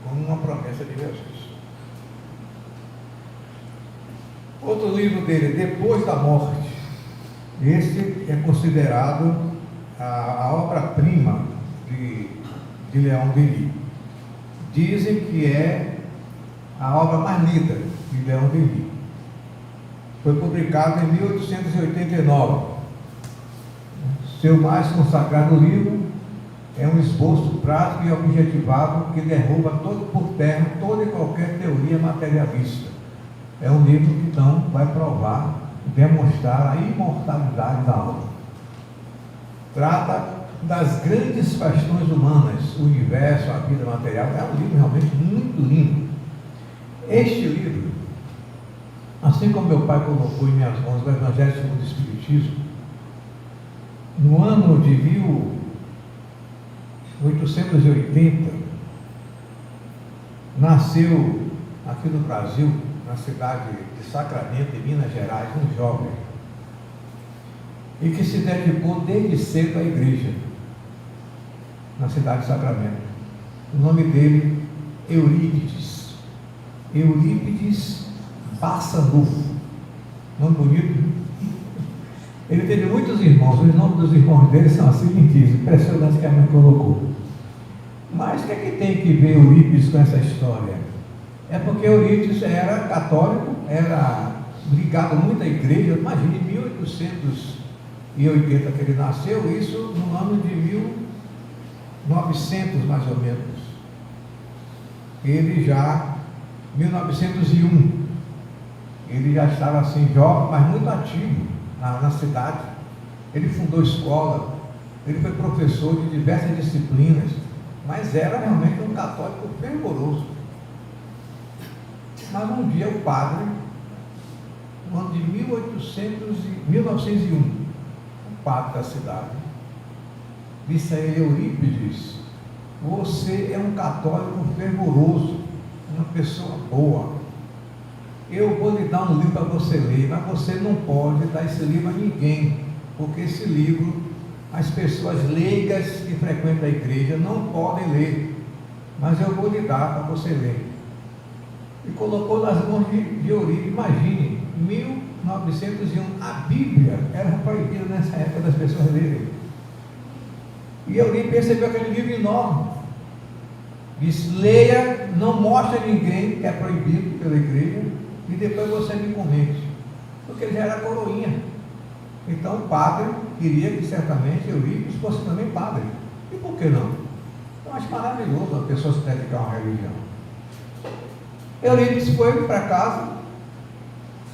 como uma promessa de Jesus. Outro livro dele, Depois da Morte. Esse é considerado a obra-prima de Leon Denis. Dizem que é a obra mais lida de Leon Denis. Foi publicado em 1889. Seu mais consagrado livro é um esboço prático e objetivado que derruba por terra toda e qualquer teoria materialista. É um livro que então vai provar, demonstrar a imortalidade da alma. Trata das grandes questões humanas, o universo, a vida material. É um livro realmente muito lindo. Este livro, assim como meu pai colocou em minhas mãos o Evangelho segundo o Espiritismo, no ano de 1880, nasceu aqui no Brasil, na cidade de Sacramento, em Minas Gerais, um jovem, e que se dedicou desde cedo à igreja, na cidade de Sacramento. O nome dele, Eurípides Bassanufo. Nome bonito. Ele teve muitos irmãos, os nomes dos irmãos dele são assim lindíssimos, impressionante que a mãe colocou. Mas o que é que tem que ver Eurípides com essa história? É porque Eurípides era católico, era ligado muito à igreja. Imagine, em 1880 que ele nasceu, isso no ano de 1900 mais ou menos. Ele já, 1901, ele já estava assim jovem, mas muito ativo na cidade. Ele fundou escola, ele foi professor de diversas disciplinas, mas era realmente um católico fervoroso. Mas um dia o padre, no ano de 1901, o padre da cidade, disse a ele: Eurípides, você é um católico fervoroso, uma pessoa boa. Eu vou lhe dar um livro para você ler, mas você não pode dar esse livro a ninguém, porque esse livro as pessoas leigas que frequentam a igreja não podem ler, mas eu vou lhe dar para você ler. E colocou nas mãos de Eurípides. Imagine, 1901, a Bíblia era proibida nessa época das pessoas lerem. E Eurípides percebeu aquele livro enorme. Disse: leia, não mostre a ninguém, que é proibido pela igreja, e depois você me comente. Porque ele já era coroinha. Então o padre queria que certamente Eurípides fosse também padre. E por que não? Eu acho maravilhoso a pessoa se dedicar a uma religião. Eurípides foi para casa,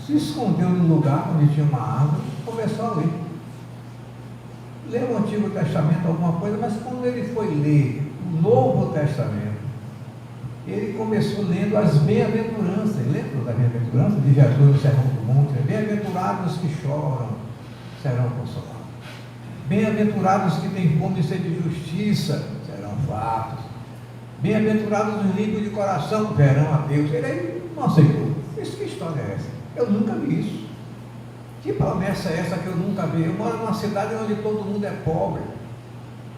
se escondeu num lugar onde tinha uma árvore, começou a ler. Leu o Antigo Testamento, alguma coisa, mas quando ele foi ler o Novo Testamento, ele começou lendo as bem-aventuranças. Lembra da bem-aventurança de Jesus no Sermão do Monte? Bem-aventurados que choram, serão consolados. Bem-aventurados que têm fome e sede de justiça, serão fartos. Bem-aventurados os limpos de coração, verão a Deus. Ele aí não aceitou. Isso, que história é essa? Eu nunca vi isso. Que promessa é essa que eu nunca vi? Eu moro numa cidade onde todo mundo é pobre.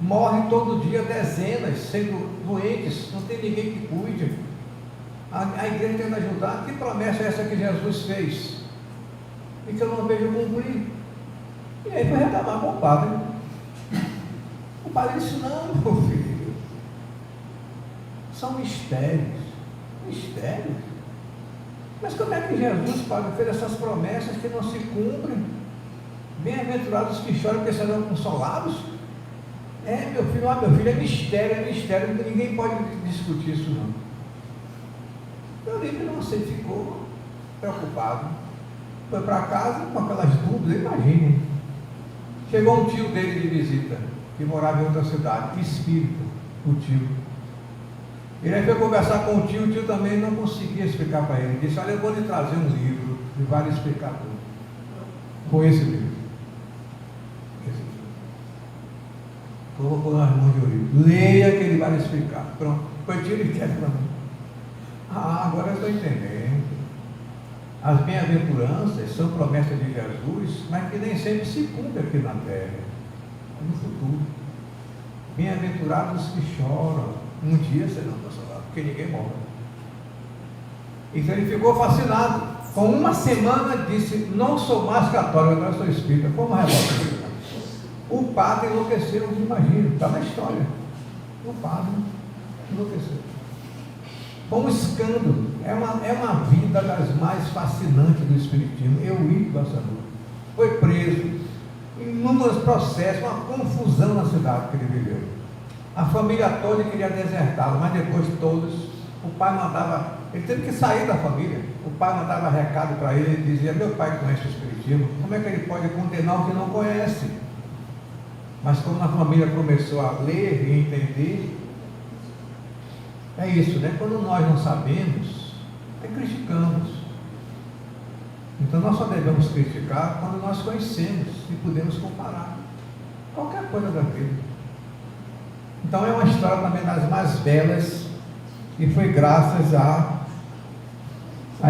Morre todo dia dezenas sendo doentes, não tem ninguém que cuide. A igreja tenta ajudar. Que promessa é essa que Jesus fez? E que eu não vejo cumprir. E aí foi reclamar com o padre. O padre disse: não, meu filho, são mistérios. Mistérios? Mas como é que Jesus, padre, fez essas promessas que não se cumprem? Bem-aventurados que choram, porque serão consolados? Meu filho, é mistério, ninguém pode discutir isso não. Eurípides não sei, ficou preocupado. Foi para casa com aquelas dúvidas, imaginem. Chegou um tio dele de visita, que morava em outra cidade, espírita, o tio. Ele aí foi conversar com o tio também não conseguia explicar para ele. Ele disse, olha, eu vou lhe trazer um livro que vai lhe explicar tudo. Foi esse livro. Colocou nas mãos de Euripides. Leia que ele vai lhe explicar. Pronto. Foi tiro e queda para mim. Agora eu estou entendendo. As bem-aventuranças são promessas de Jesus, mas que nem sempre se cumprem aqui na terra, no futuro. Bem-aventurados os que choram, um dia serão consolados, porque ninguém morre. Então ele ficou fascinado. Com uma semana disse, não sou mais católico, agora sou espírita. Como revolta? O padre enlouqueceu, imagina, está na história. O padre enlouqueceu. Foi um escândalo. É uma vida das mais fascinantes do Espiritismo. Euripides Bassanufo foi preso, inúmeros processos, uma confusão na cidade que ele viveu. A família toda queria desertá-lo, mas depois todos, o pai mandava, ele teve que sair da família. O pai mandava recado para ele e dizia, meu pai conhece o Espiritismo, como é que ele pode condenar o que não conhece? Mas quando a família começou a ler e entender, é isso, né? Quando nós não sabemos, criticamos. Então nós só devemos criticar quando nós conhecemos e podemos comparar qualquer coisa da vida. Então é uma história também das mais belas e foi graças a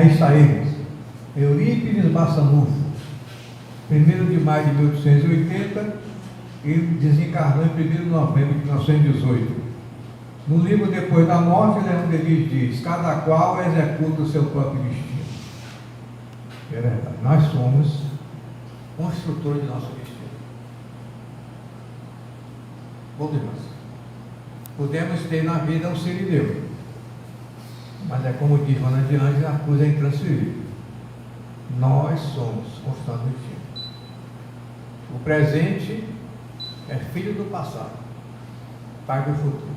isso aí, Euripides Bassanufo, 1º de maio de 1880 e desencarnou em 1º de novembro de 1918. No livro Depois da Morte, Leão Denis diz, cada qual executa o seu próprio destino. É verdade, nós somos construtores de nosso destino. Bom demais. Podemos ter na vida auxílio de Deus, mas é como diz Joana de Anjos, a coisa é intransferível. Nós somos construtores do destino. O presente é filho do passado, pai do futuro.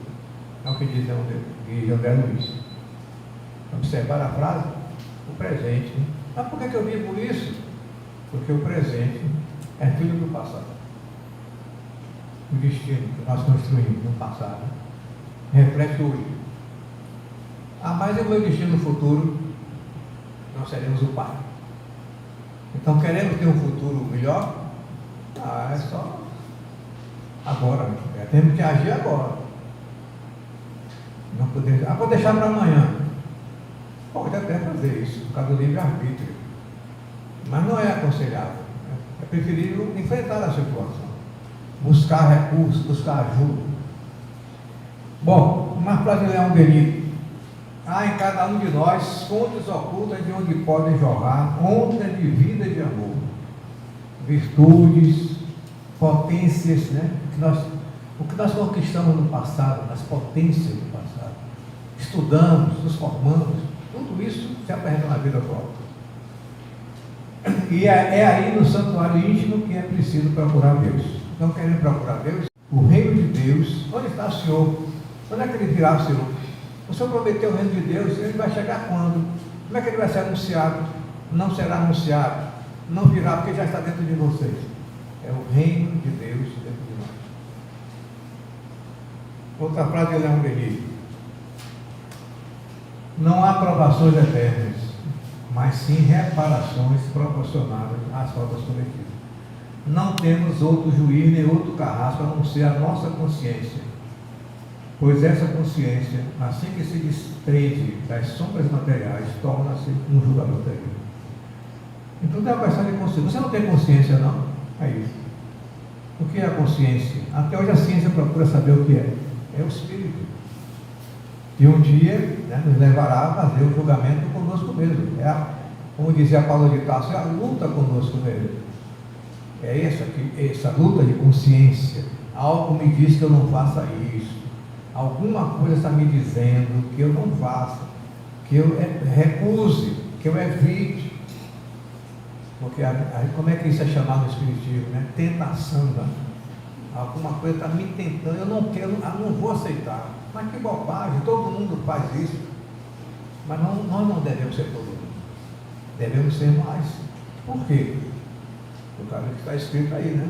É o que diz André Luiz. Observar a frase? O presente. Mas por que eu vivo isso? Porque o presente é filho do passado. O destino que nós construímos no passado reflete hoje. Mas o meu destino no futuro, nós seremos o pai. Então, queremos ter um futuro melhor? É só agora. Temos que agir agora. Não poder, vou deixar para amanhã. Pode até fazer isso, por causa do livre-arbítrio. Mas não é aconselhável. É preferível enfrentar a situação. Buscar recursos, buscar ajuda. Bom, uma frase de Leão Denis. Há em cada um de nós fontes ocultas de onde podem jorrar ondas de vida e de amor. Virtudes, potências, né? O que nós conquistamos no passado, as potências do passado. Estudamos, nos formamos, tudo isso se apresenta na vida atual. E é aí no santuário íntimo que é preciso procurar Deus. Não querendo procurar Deus, o reino de Deus, onde está o Senhor? Onde é que ele virá, Senhor? O Senhor prometeu o reino de Deus, ele vai chegar quando? Como é que ele vai ser anunciado? Não será anunciado, não virá, porque já está dentro de vocês. É o reino de Deus dentro de nós. Outra frase de Leão Denis. Não há provações eternas, mas sim reparações proporcionadas às faltas cometidas. Não temos outro juiz nem outro carrasco a não ser a nossa consciência, pois essa consciência, assim que se desprende das sombras materiais, torna-se um julgador terrível. Então tem uma questão de consciência. Você não tem consciência, não? É isso. O que é a consciência? Até hoje a ciência procura saber o que é. É o Espírito. E um dia, né, nos levará a fazer o julgamento conosco mesmo. Como dizia Paulo de Tarso, é a luta conosco mesmo. É essa luta de consciência. Algo me diz que eu não faça isso. Alguma coisa está me dizendo que eu não faça, que eu recuse, que eu evite. Porque como é que isso é chamado no Espiritismo? Né? Tentação. Né? Alguma coisa está me tentando, eu não quero, eu não vou aceitar. Mas que bobagem, todo mundo faz isso. Mas nós não devemos ser todo mundo. devemos ser mais. Por quê? Por causa do que está escrito aí, né?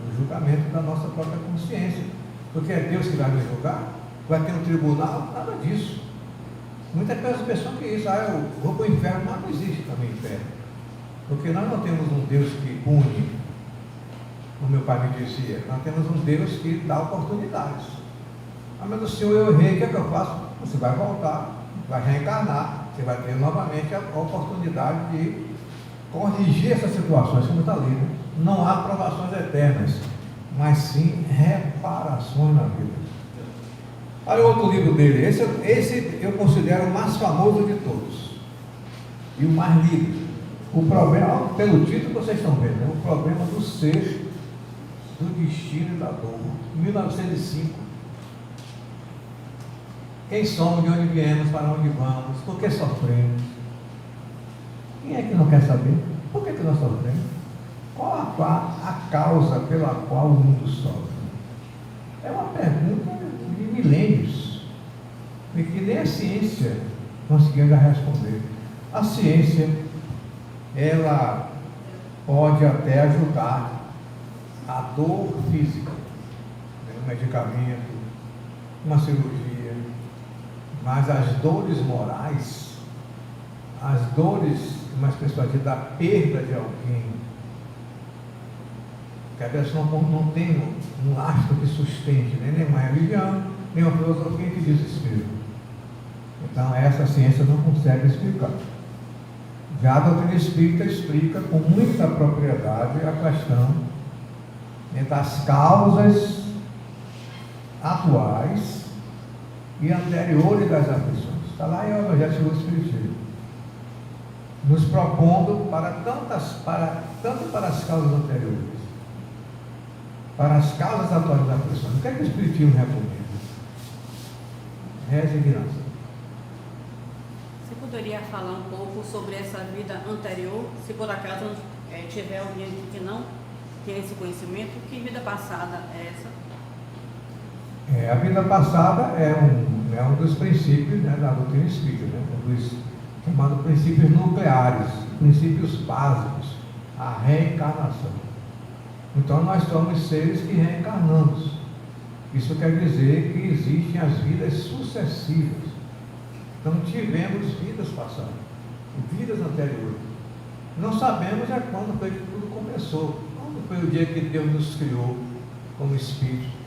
No julgamento da nossa própria consciência. Porque é Deus que vai nos julgar? Vai ter um tribunal? Nada disso. Muitas pessoas pensam que isso, eu vou para o inferno, mas não existe também inferno. Porque nós não temos um Deus que pune, como meu pai me dizia, nós temos um Deus que dá oportunidades. Mas o Senhor, eu errei, o que é que eu faço? Você vai voltar, vai reencarnar, você vai ter novamente a oportunidade de corrigir essas situações, como está ali, né? Não há provações eternas, mas sim reparações na vida. Olha o outro livro dele, esse eu considero o mais famoso de todos e o mais lido. O problema, pelo título vocês estão vendo, né? O problema do ser, do destino e da dor. 1905. Quem somos, de onde viemos, para onde vamos, por que sofremos? Quem é que não quer saber? Por que nós sofremos? Qual a causa pela qual o mundo sofre? É uma pergunta de milênios, e que nem a ciência conseguiu ainda responder. A ciência, ela pode até ajudar a dor física, um medicamento, uma cirurgia, mas as dores morais, as dores, uma espécie da perda de alguém, que a pessoa não tem um lastro que sustente, né? Nem uma religião, nem uma filosofia que desespero. Então essa ciência não consegue explicar. Já a doutrina espírita explica com muita propriedade a questão das causas atuais e anteriores das aflições. Está lá em O Evangelho segundo o Espiritismo, nos propondo tanto para as causas anteriores, para as causas atuais das aflições. O que é que o Espiritismo recomenda? Resignação. Você poderia falar um pouco sobre essa vida anterior, se por acaso tiver alguém que não tem esse conhecimento, que vida passada é essa? A vida passada é um dos princípios, né, da doutrina espírita, né, dos chamados princípios nucleares, princípios básicos, a reencarnação. Então nós somos seres que reencarnamos. Isso quer dizer que existem as vidas sucessivas. Então tivemos vidas passadas, vidas anteriores. Não sabemos quando foi que tudo começou, quando foi o dia que Deus nos criou como espírito.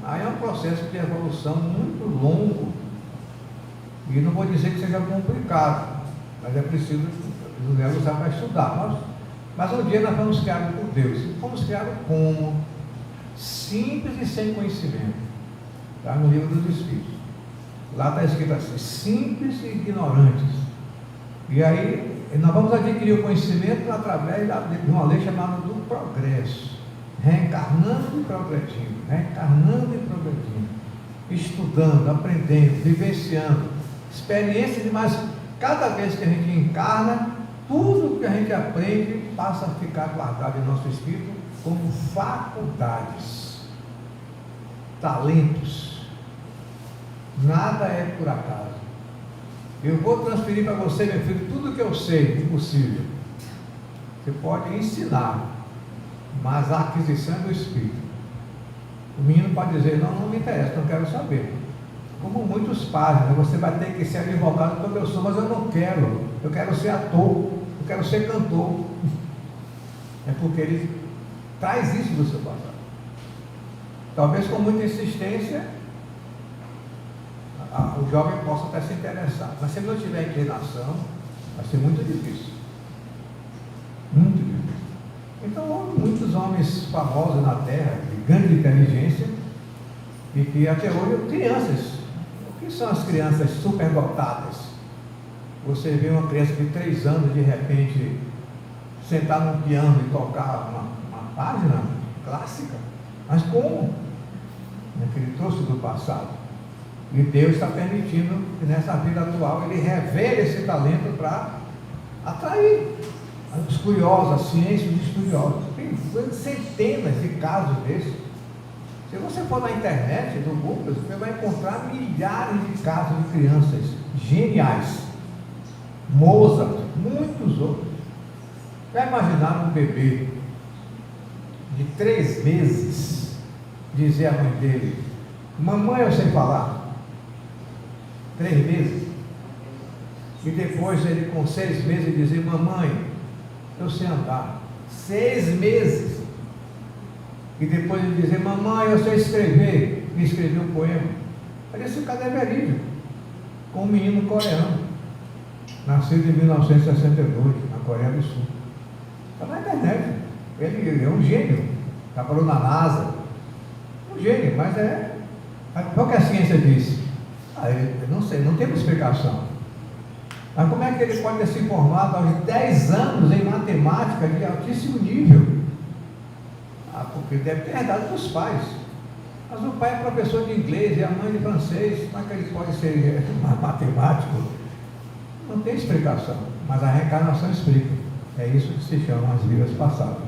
Aí é um processo de evolução muito longo, e não vou dizer que seja complicado, mas é preciso nos usar para estudar. Mas um dia nós fomos criados por Deus. Fomos criados como? Simples e sem conhecimento. Está no livro dos Espíritos. Lá está escrito assim: simples e ignorantes. E aí nós vamos adquirir o conhecimento através de uma lei chamada do progresso. Reencarnando e progredindo, reencarnando e progredindo, estudando, aprendendo, vivenciando, experiências, mas cada vez que a gente encarna, tudo que a gente aprende passa a ficar guardado em nosso espírito como faculdades, talentos. Nada é por acaso. Eu vou transferir para você, meu filho, tudo que eu sei, impossível. Você pode ensinar, mas a aquisição é do espírito. O menino pode dizer: não me interessa, não quero saber. Como muitos pais, né? Você vai ter que ser advogado como eu sou, mas eu não quero. Eu quero ser ator, eu quero ser cantor. É porque ele traz isso do seu passado. Talvez com muita insistência o jovem possa até se interessar, mas se ele não tiver inclinação, vai ser muito difícil. Muito difícil. Então, houve muitos homens famosos na Terra, de grande inteligência, e que até hoje, crianças. O que são as crianças superdotadas? Você vê uma criança de 3 anos, de repente, sentar num piano e tocar uma página clássica. Mas como? Que ele trouxe do passado. E Deus está permitindo que nessa vida atual ele revele esse talento para atrair os curiosos, a ciência dos estudiosos. Tem centenas de casos desses. Se você for na internet, no Google, você vai encontrar milhares de casos de crianças geniais. Mozart, muitos outros. Já imaginaram um bebê de 3 meses dizer à mãe dele: mamãe, eu sei falar? 3 meses. E depois ele com 6 meses dizer: mamãe, eu sei andar. 6 meses. E depois ele dizer: mamãe, eu sei escrever. E escrever um poema. Esse caso é verídico. Com um menino coreano, nascido em 1962, na Coreia do Sul. Está na internet. Ele é um gênio. Trabalhou na NASA. Um gênio, mas é. Qual que a ciência diz? Eu não sei, não tem uma explicação. Mas como é que ele pode ter se formado aos 10 anos em matemática de altíssimo nível? Porque deve ter herdado dos pais. Mas o pai é professor de inglês e a mãe de francês. Como é que ele pode ser matemático? Não tem explicação. Mas a reencarnação explica. É isso que se chama as vidas passadas.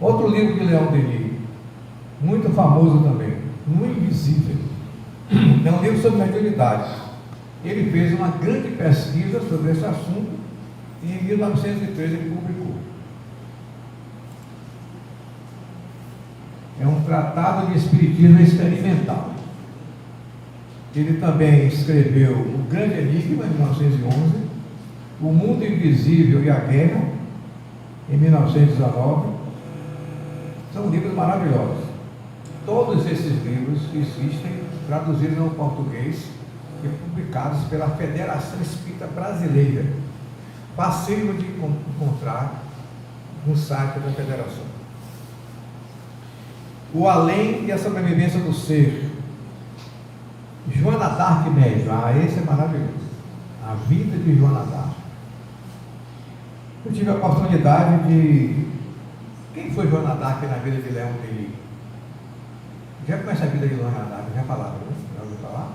Outro livro de Leon Denis, muito famoso também, No Invisível. É um livro sobre mediunidade. Ele fez uma grande pesquisa sobre esse assunto e em 1913 ele publicou. É um tratado de espiritismo experimental. Ele também escreveu O Grande Enigma, em 1911, O Mundo Invisível e a Guerra, em 1919. São livros maravilhosos. Todos esses livros existem, traduzidos ao português e publicados pela Federação Espírita Brasileira. Fácil de encontrar no site da Federação. O Além e a Sobrevivência do Ser. Joana d'Arc médio. Esse é maravilhoso. A vida de Joana d'Arc. Eu tive a oportunidade de... Quem foi Joana d'Arc na vida de Leon Denis? Já conhece a vida de Joana d'Arc? Já falaram, né? Já ouviu falar?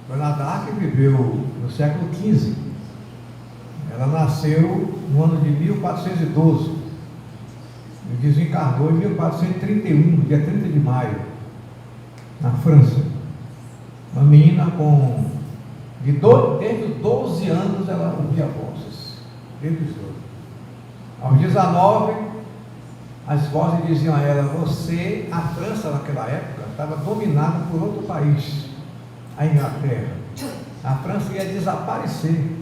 Joana d'Arc viveu no século XV. Ela nasceu no ano de 1412. E desencarnou em 1431, dia 30 de maio, na França. Uma menina desde os 12 anos ela ouvia vozes. Desde os 12. Aos 19, as vozes diziam a ela: a França naquela época estava dominada por outro país, a Inglaterra. A França ia desaparecer.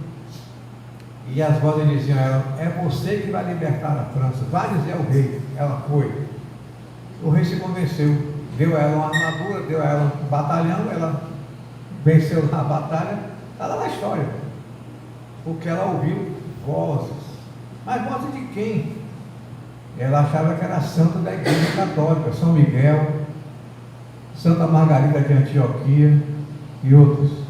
E as vozes diziam a ela: é você que vai libertar a França, vai dizer ao rei. Ela foi. O rei se convenceu, deu a ela uma armadura, deu a ela um batalhão, ela venceu na batalha. Está lá na história, porque ela ouviu vozes. Mas vozes de quem? Ela achava que era santo da Igreja Católica, São Miguel, Santa Margarida de Antioquia e outros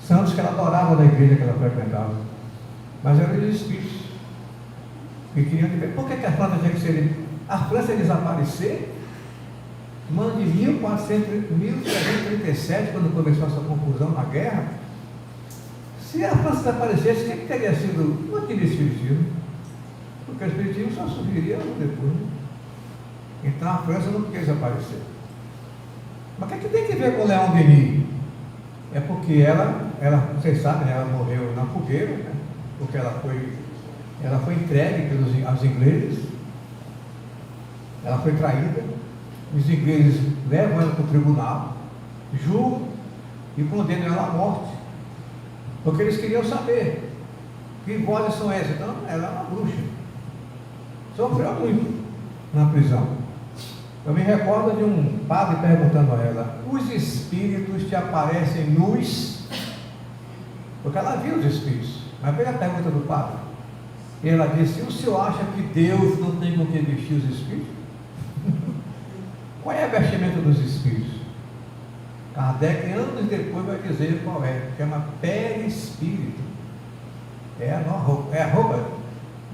santos que ela adorava da igreja que ela frequentava. Mas eram os espíritos que queriam ver. Por que a França tinha que ser? A França ia desaparecer no ano de 1337, quando começou essa confusão na guerra. Se a França desaparecesse, quem teria sido? Não teria espiritismo, porque o espiritismo só surgiria depois. Então a França não podia desaparecer. Mas o que tem que ver com Leon Denis? É porque ela, vocês sabem, né, ela morreu na fogueira, né, porque ela foi entregue aos ingleses, ela foi traída, os ingleses levam ela para o tribunal, julgam e condenam ela à morte, porque eles queriam saber que vozes são essas. Então, ela é uma bruxa, sofreu muito na prisão. Eu me recordo de um padre perguntando a ela: os espíritos te aparecem nus? Porque ela viu os espíritos. Mas veja a pergunta do padre. E ela disse: o senhor acha que Deus não tem com que vestir os espíritos? Qual é a vestimenta dos espíritos? Kardec, anos depois, vai dizer qual é. Chama perispírito. É a roupa.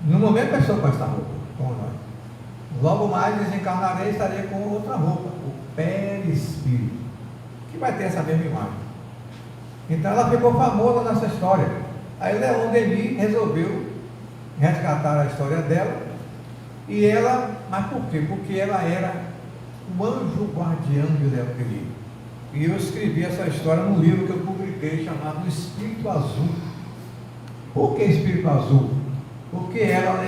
No momento a pessoa com essa roupa, como nós. Logo mais desencarnarei e estarei com outra roupa, o perispírito, que vai ter essa mesma imagem. Então ela ficou famosa nessa história. Aí Leon Denis resolveu resgatar a história dela. E ela, mas por quê? Porque ela era o anjo guardião de Leon Denis. E eu escrevi essa história num livro que eu publiquei chamado Espírito Azul. Por que espírito azul? Porque ela,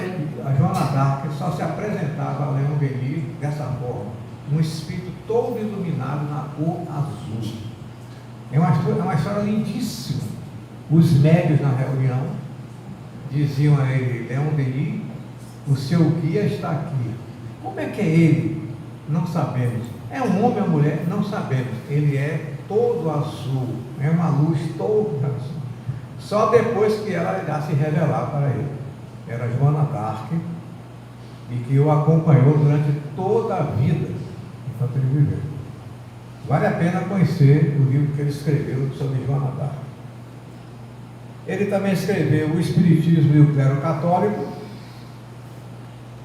a Joana d'Arc, só se apresentava a Leon Denis dessa forma, um espírito todo iluminado na cor azul. É uma história lindíssima. Os médios na reunião diziam a ele: Leon Denis, o seu guia está aqui. Como é que é ele? Não sabemos. É um homem ou mulher? Não sabemos. Ele é todo azul, é uma luz toda azul. Só depois que ela irá se revelar para ele. Era Joana d'Arc, e que o acompanhou durante toda a vida enquanto ele viveu. Vale a pena conhecer o livro que ele escreveu sobre Joana d'Arc. Ele também escreveu O Espiritismo e o Clero Católico,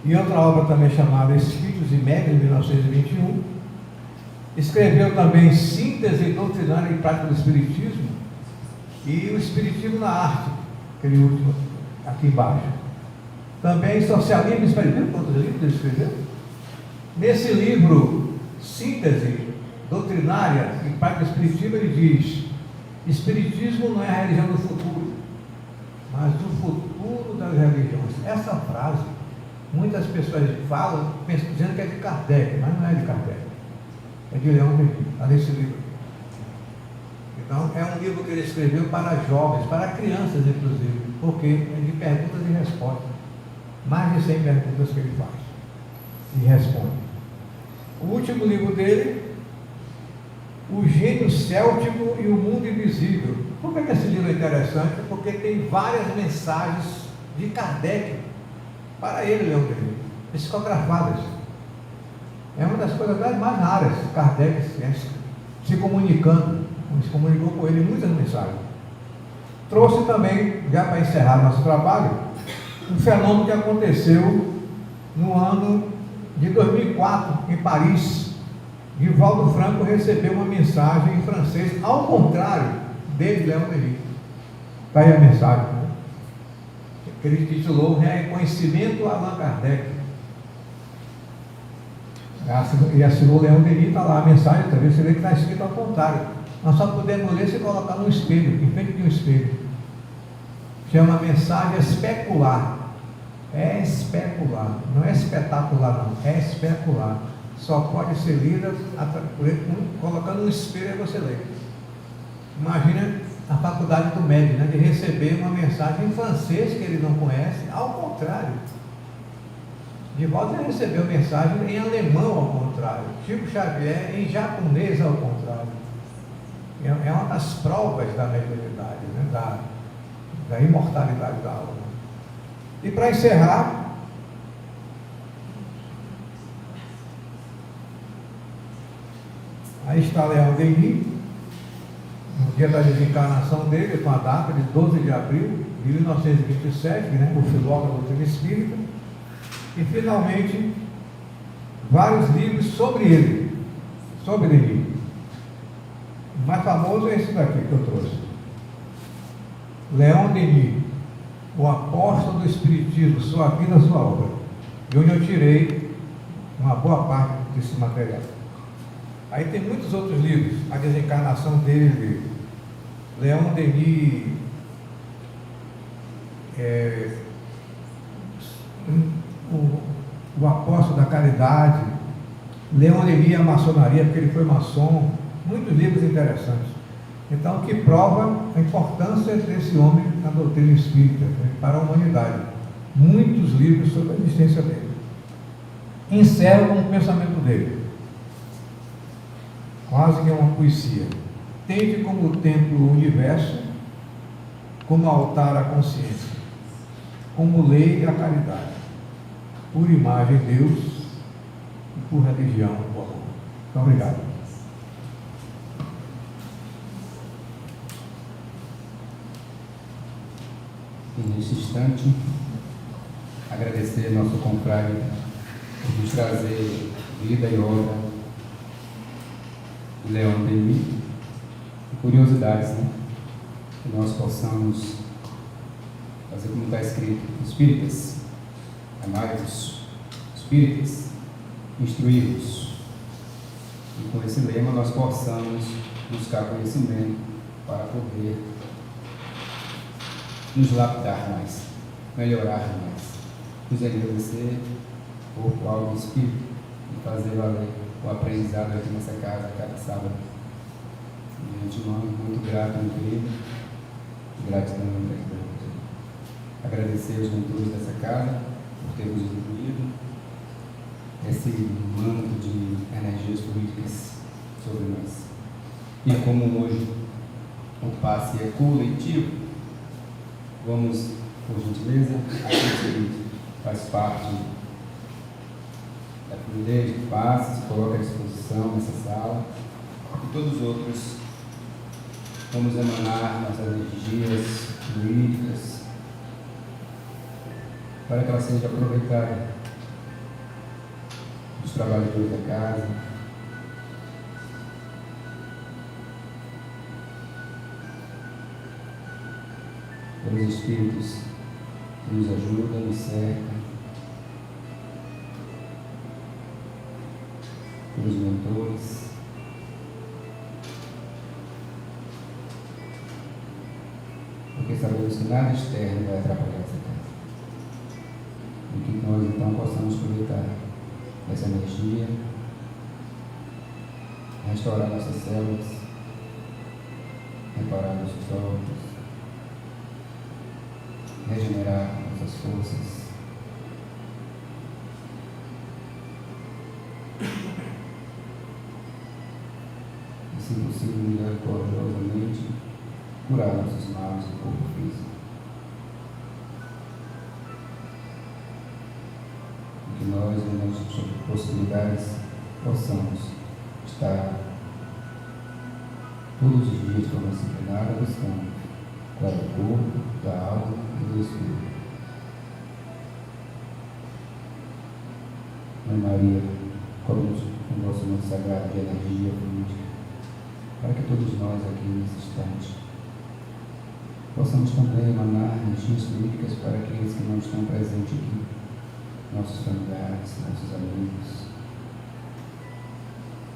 e outra obra também chamada Espíritos e Médiuns, de 1921. Escreveu também Síntese Doutrinária e Prática do Espiritismo e o Espiritismo na Arte, aquele último aqui embaixo. Também Socialismo e Espiritismo, quantos livros ele escreveu? Nesse livro, Síntese Doutrinária e Prática do Espiritismo, ele diz: Espiritismo não é a religião do futuro, mas do futuro das religiões. Essa frase, muitas pessoas falam dizendo que é de Kardec, mas não é de Kardec, é de Leon Denis, está nesse livro. Então, é um livro que ele escreveu para jovens, para crianças, inclusive, porque é de perguntas e respostas. Mais de 100 perguntas que ele faz e responde. O último livro dele, O Gênio Céltico e o Mundo Invisível. Por que esse livro é interessante? Porque tem várias mensagens de Kardec para ele, Leon Denis, psicografadas. É uma das coisas mais raras, Kardec se comunicando, se comunicou com ele muitas mensagens. Trouxe também, já para encerrar nosso trabalho, um fenômeno que aconteceu no ano de 2004, em Paris. Divaldo Franco recebeu uma mensagem em francês, ao contrário dele, Leon Denis. Está aí a mensagem, né? Que ele titulou Reconhecimento a Allan Kardec. E assinou Leon Denis, está lá a mensagem, talvez você vê que está escrito ao contrário. Nós só podemos ler se colocar no espelho, em frente de um espelho. Chama mensagem especular. É especular, não é espetacular não, é especular. Só pode ser lida colocando um espelho e você lê. Imagina a faculdade do médico, né, de receber uma mensagem em francês que ele não conhece, ao contrário. Divaldo já recebeu mensagem em alemão, ao contrário. Chico Xavier em japonês, ao contrário. É uma das provas da mediunidade, né, da imortalidade da alma. E para encerrar, aí está Leon Denis, no dia da desencarnação dele, com a data de 12 de abril de 1927, né, o filósofo da doutrina espírita, e finalmente vários livros sobre ele, sobre Denis. O mais famoso é esse daqui que eu trouxe, Leon Denis, o apóstolo do Espiritismo, sua vida, sua obra, de onde eu tirei uma boa parte desse material. Aí tem muitos outros livros, a desencarnação dele, Leon Denis, o apóstolo da caridade, Leon Denis, a maçonaria, porque ele foi maçom, muitos livros interessantes. Então, que prova a importância desse homem na doutrina espírita, né, para a humanidade. Muitos livros sobre a existência dele. Encerro com o pensamento dele. Quase que é uma poesia. Tende como templo o universo, como altar a consciência, como lei a caridade, por imagem Deus e por religião o amor. Muito obrigado. E neste instante, agradecer ao nosso confrade por nos trazer vida e obra de Leon Denis e curiosidades, né? Que nós possamos fazer como está escrito: espíritas, amai-vos, espíritas, instruí-vos. E com esse lema nós possamos buscar conhecimento para poder nos lapidar mais, melhorar mais, nos agradecer por algo do Espírito e fazer valer o aprendizado aqui nessa casa a cada sábado. De antemão, muito grato, meu querido, gratidão, gratidão. Agradecer aos mentores dessa casa por ter nos incluído esse manto de energias políticas sobre nós. E como hoje o passe é coletivo, vamos, por gentileza, aquele que faz parte da fluidez do passe, se coloca à disposição nessa sala, e todos os outros vamos emanar nossas energias fluídicas para que ela seja aproveitada dos trabalhadores da casa, pelos espíritos que nos ajudam, nos cercam, pelos mentores, porque sabemos que nada externo vai atrapalhar essa casa. E que nós então possamos aproveitar essa energia, restaurar nossas células, reparar nossos órgãos, regenerar nossas forças, e, se possível, milagrosamente curar nossos males do corpo físico. E que nós, em nossas possibilidades, possamos estar todos os dias de forma disciplinada buscando curar do corpo, da alma e do espírito. Mãe Maria, coloque o nosso manto sagrado de energia política, para que todos nós aqui nesse instante possamos também emanar energias políticas para aqueles que não estão presentes aqui, nossos familiares, nossos amigos,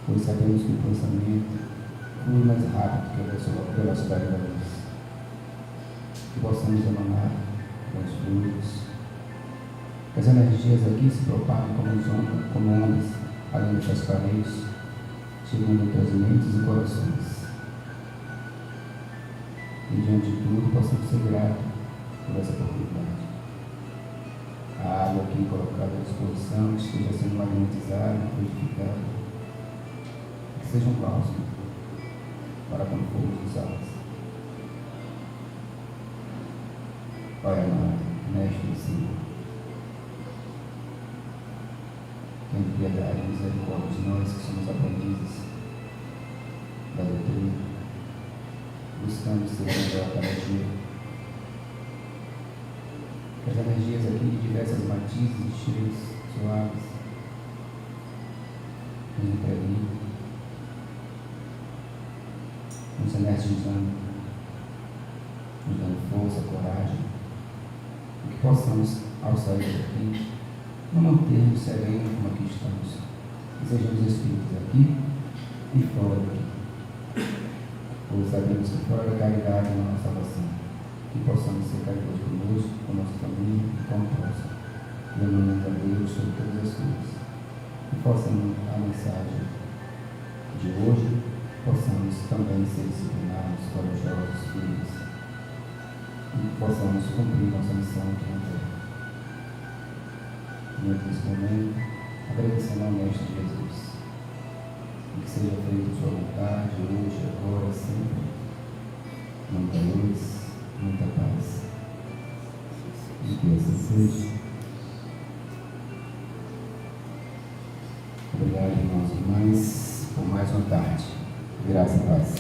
pois sabemos que o pensamento flui mais rápido que a velocidade da luz. Que possamos emanar bons fluidos, que as energias aqui se propaguem como ondas, além das paredes, chegando entre as mentes e corações. E diante de tudo, possamos ser gratos por essa oportunidade. A água aqui colocada à disposição esteja sendo magnetizada, purificada, que seja um bálsamo para quando formos usadas. Pai amado, Mestre e Senhor, tem piedade e misericórdia de nós que somos aprendizes da doutrina, buscando ser melhor cada dia. Que as energias aqui de diversas matizes e cheios suaves nos impregnam, nos energizando, nos dando força, coragem, e que possamos, ao sair daqui, não mantermos sereno como aqui estamos, que sejamos espíritos aqui e fora daqui, pois sabemos que fora da caridade não há salvação, que possamos ser caridosos conosco, com nossa família e com o próximo, dando a Deus sobre todas as coisas, e possamos a mensagem de hoje, possamos também ser disciplinados, corajosos, firmes, e possamos cumprir nossa missão aqui na Terra. Nesse momento, agradecendo ao Mestre Jesus, e que seja feita sua vontade, hoje, agora, sempre, muita luz, muita paz, e que assim seja. Obrigado, irmãos e irmãs, por mais uma tarde. Graça e paz.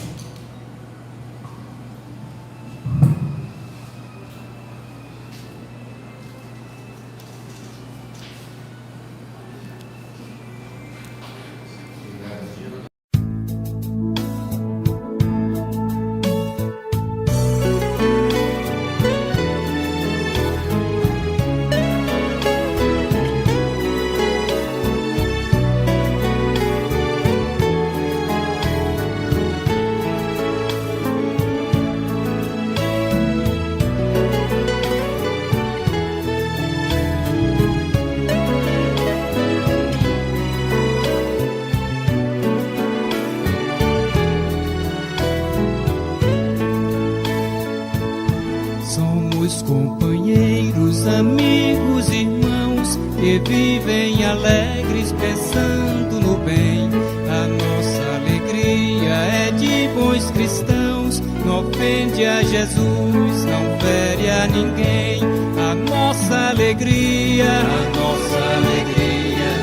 não ofende a Jesus, não fere a ninguém. A nossa alegria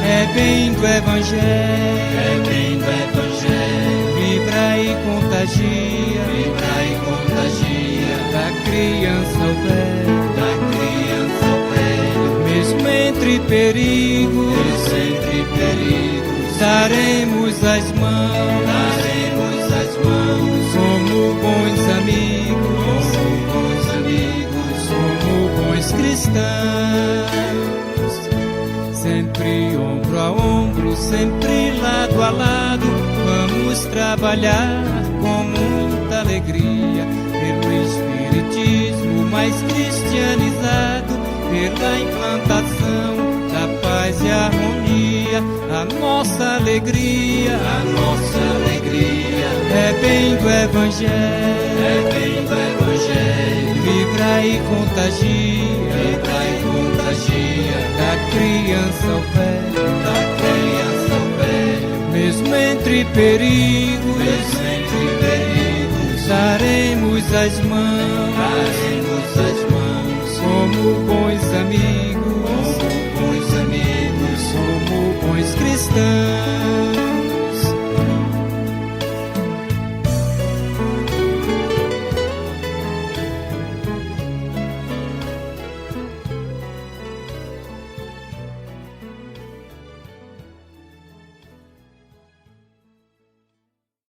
é bem do Evangelho, vibra e contagia, da criança ao velho, mesmo entre perigos, daremos as mãos, como bons amigos, como bons cristãos, sempre ombro a ombro, sempre lado a lado, vamos trabalhar com muita alegria, pelo Espiritismo mais cristianizado, pela implantação da paz e harmonia. A nossa alegria é bem do Evangelho, vibra e contagia, da criança ao velho, mesmo entre perigos, daremos as mãos, como bons amigos, como bons cristãos.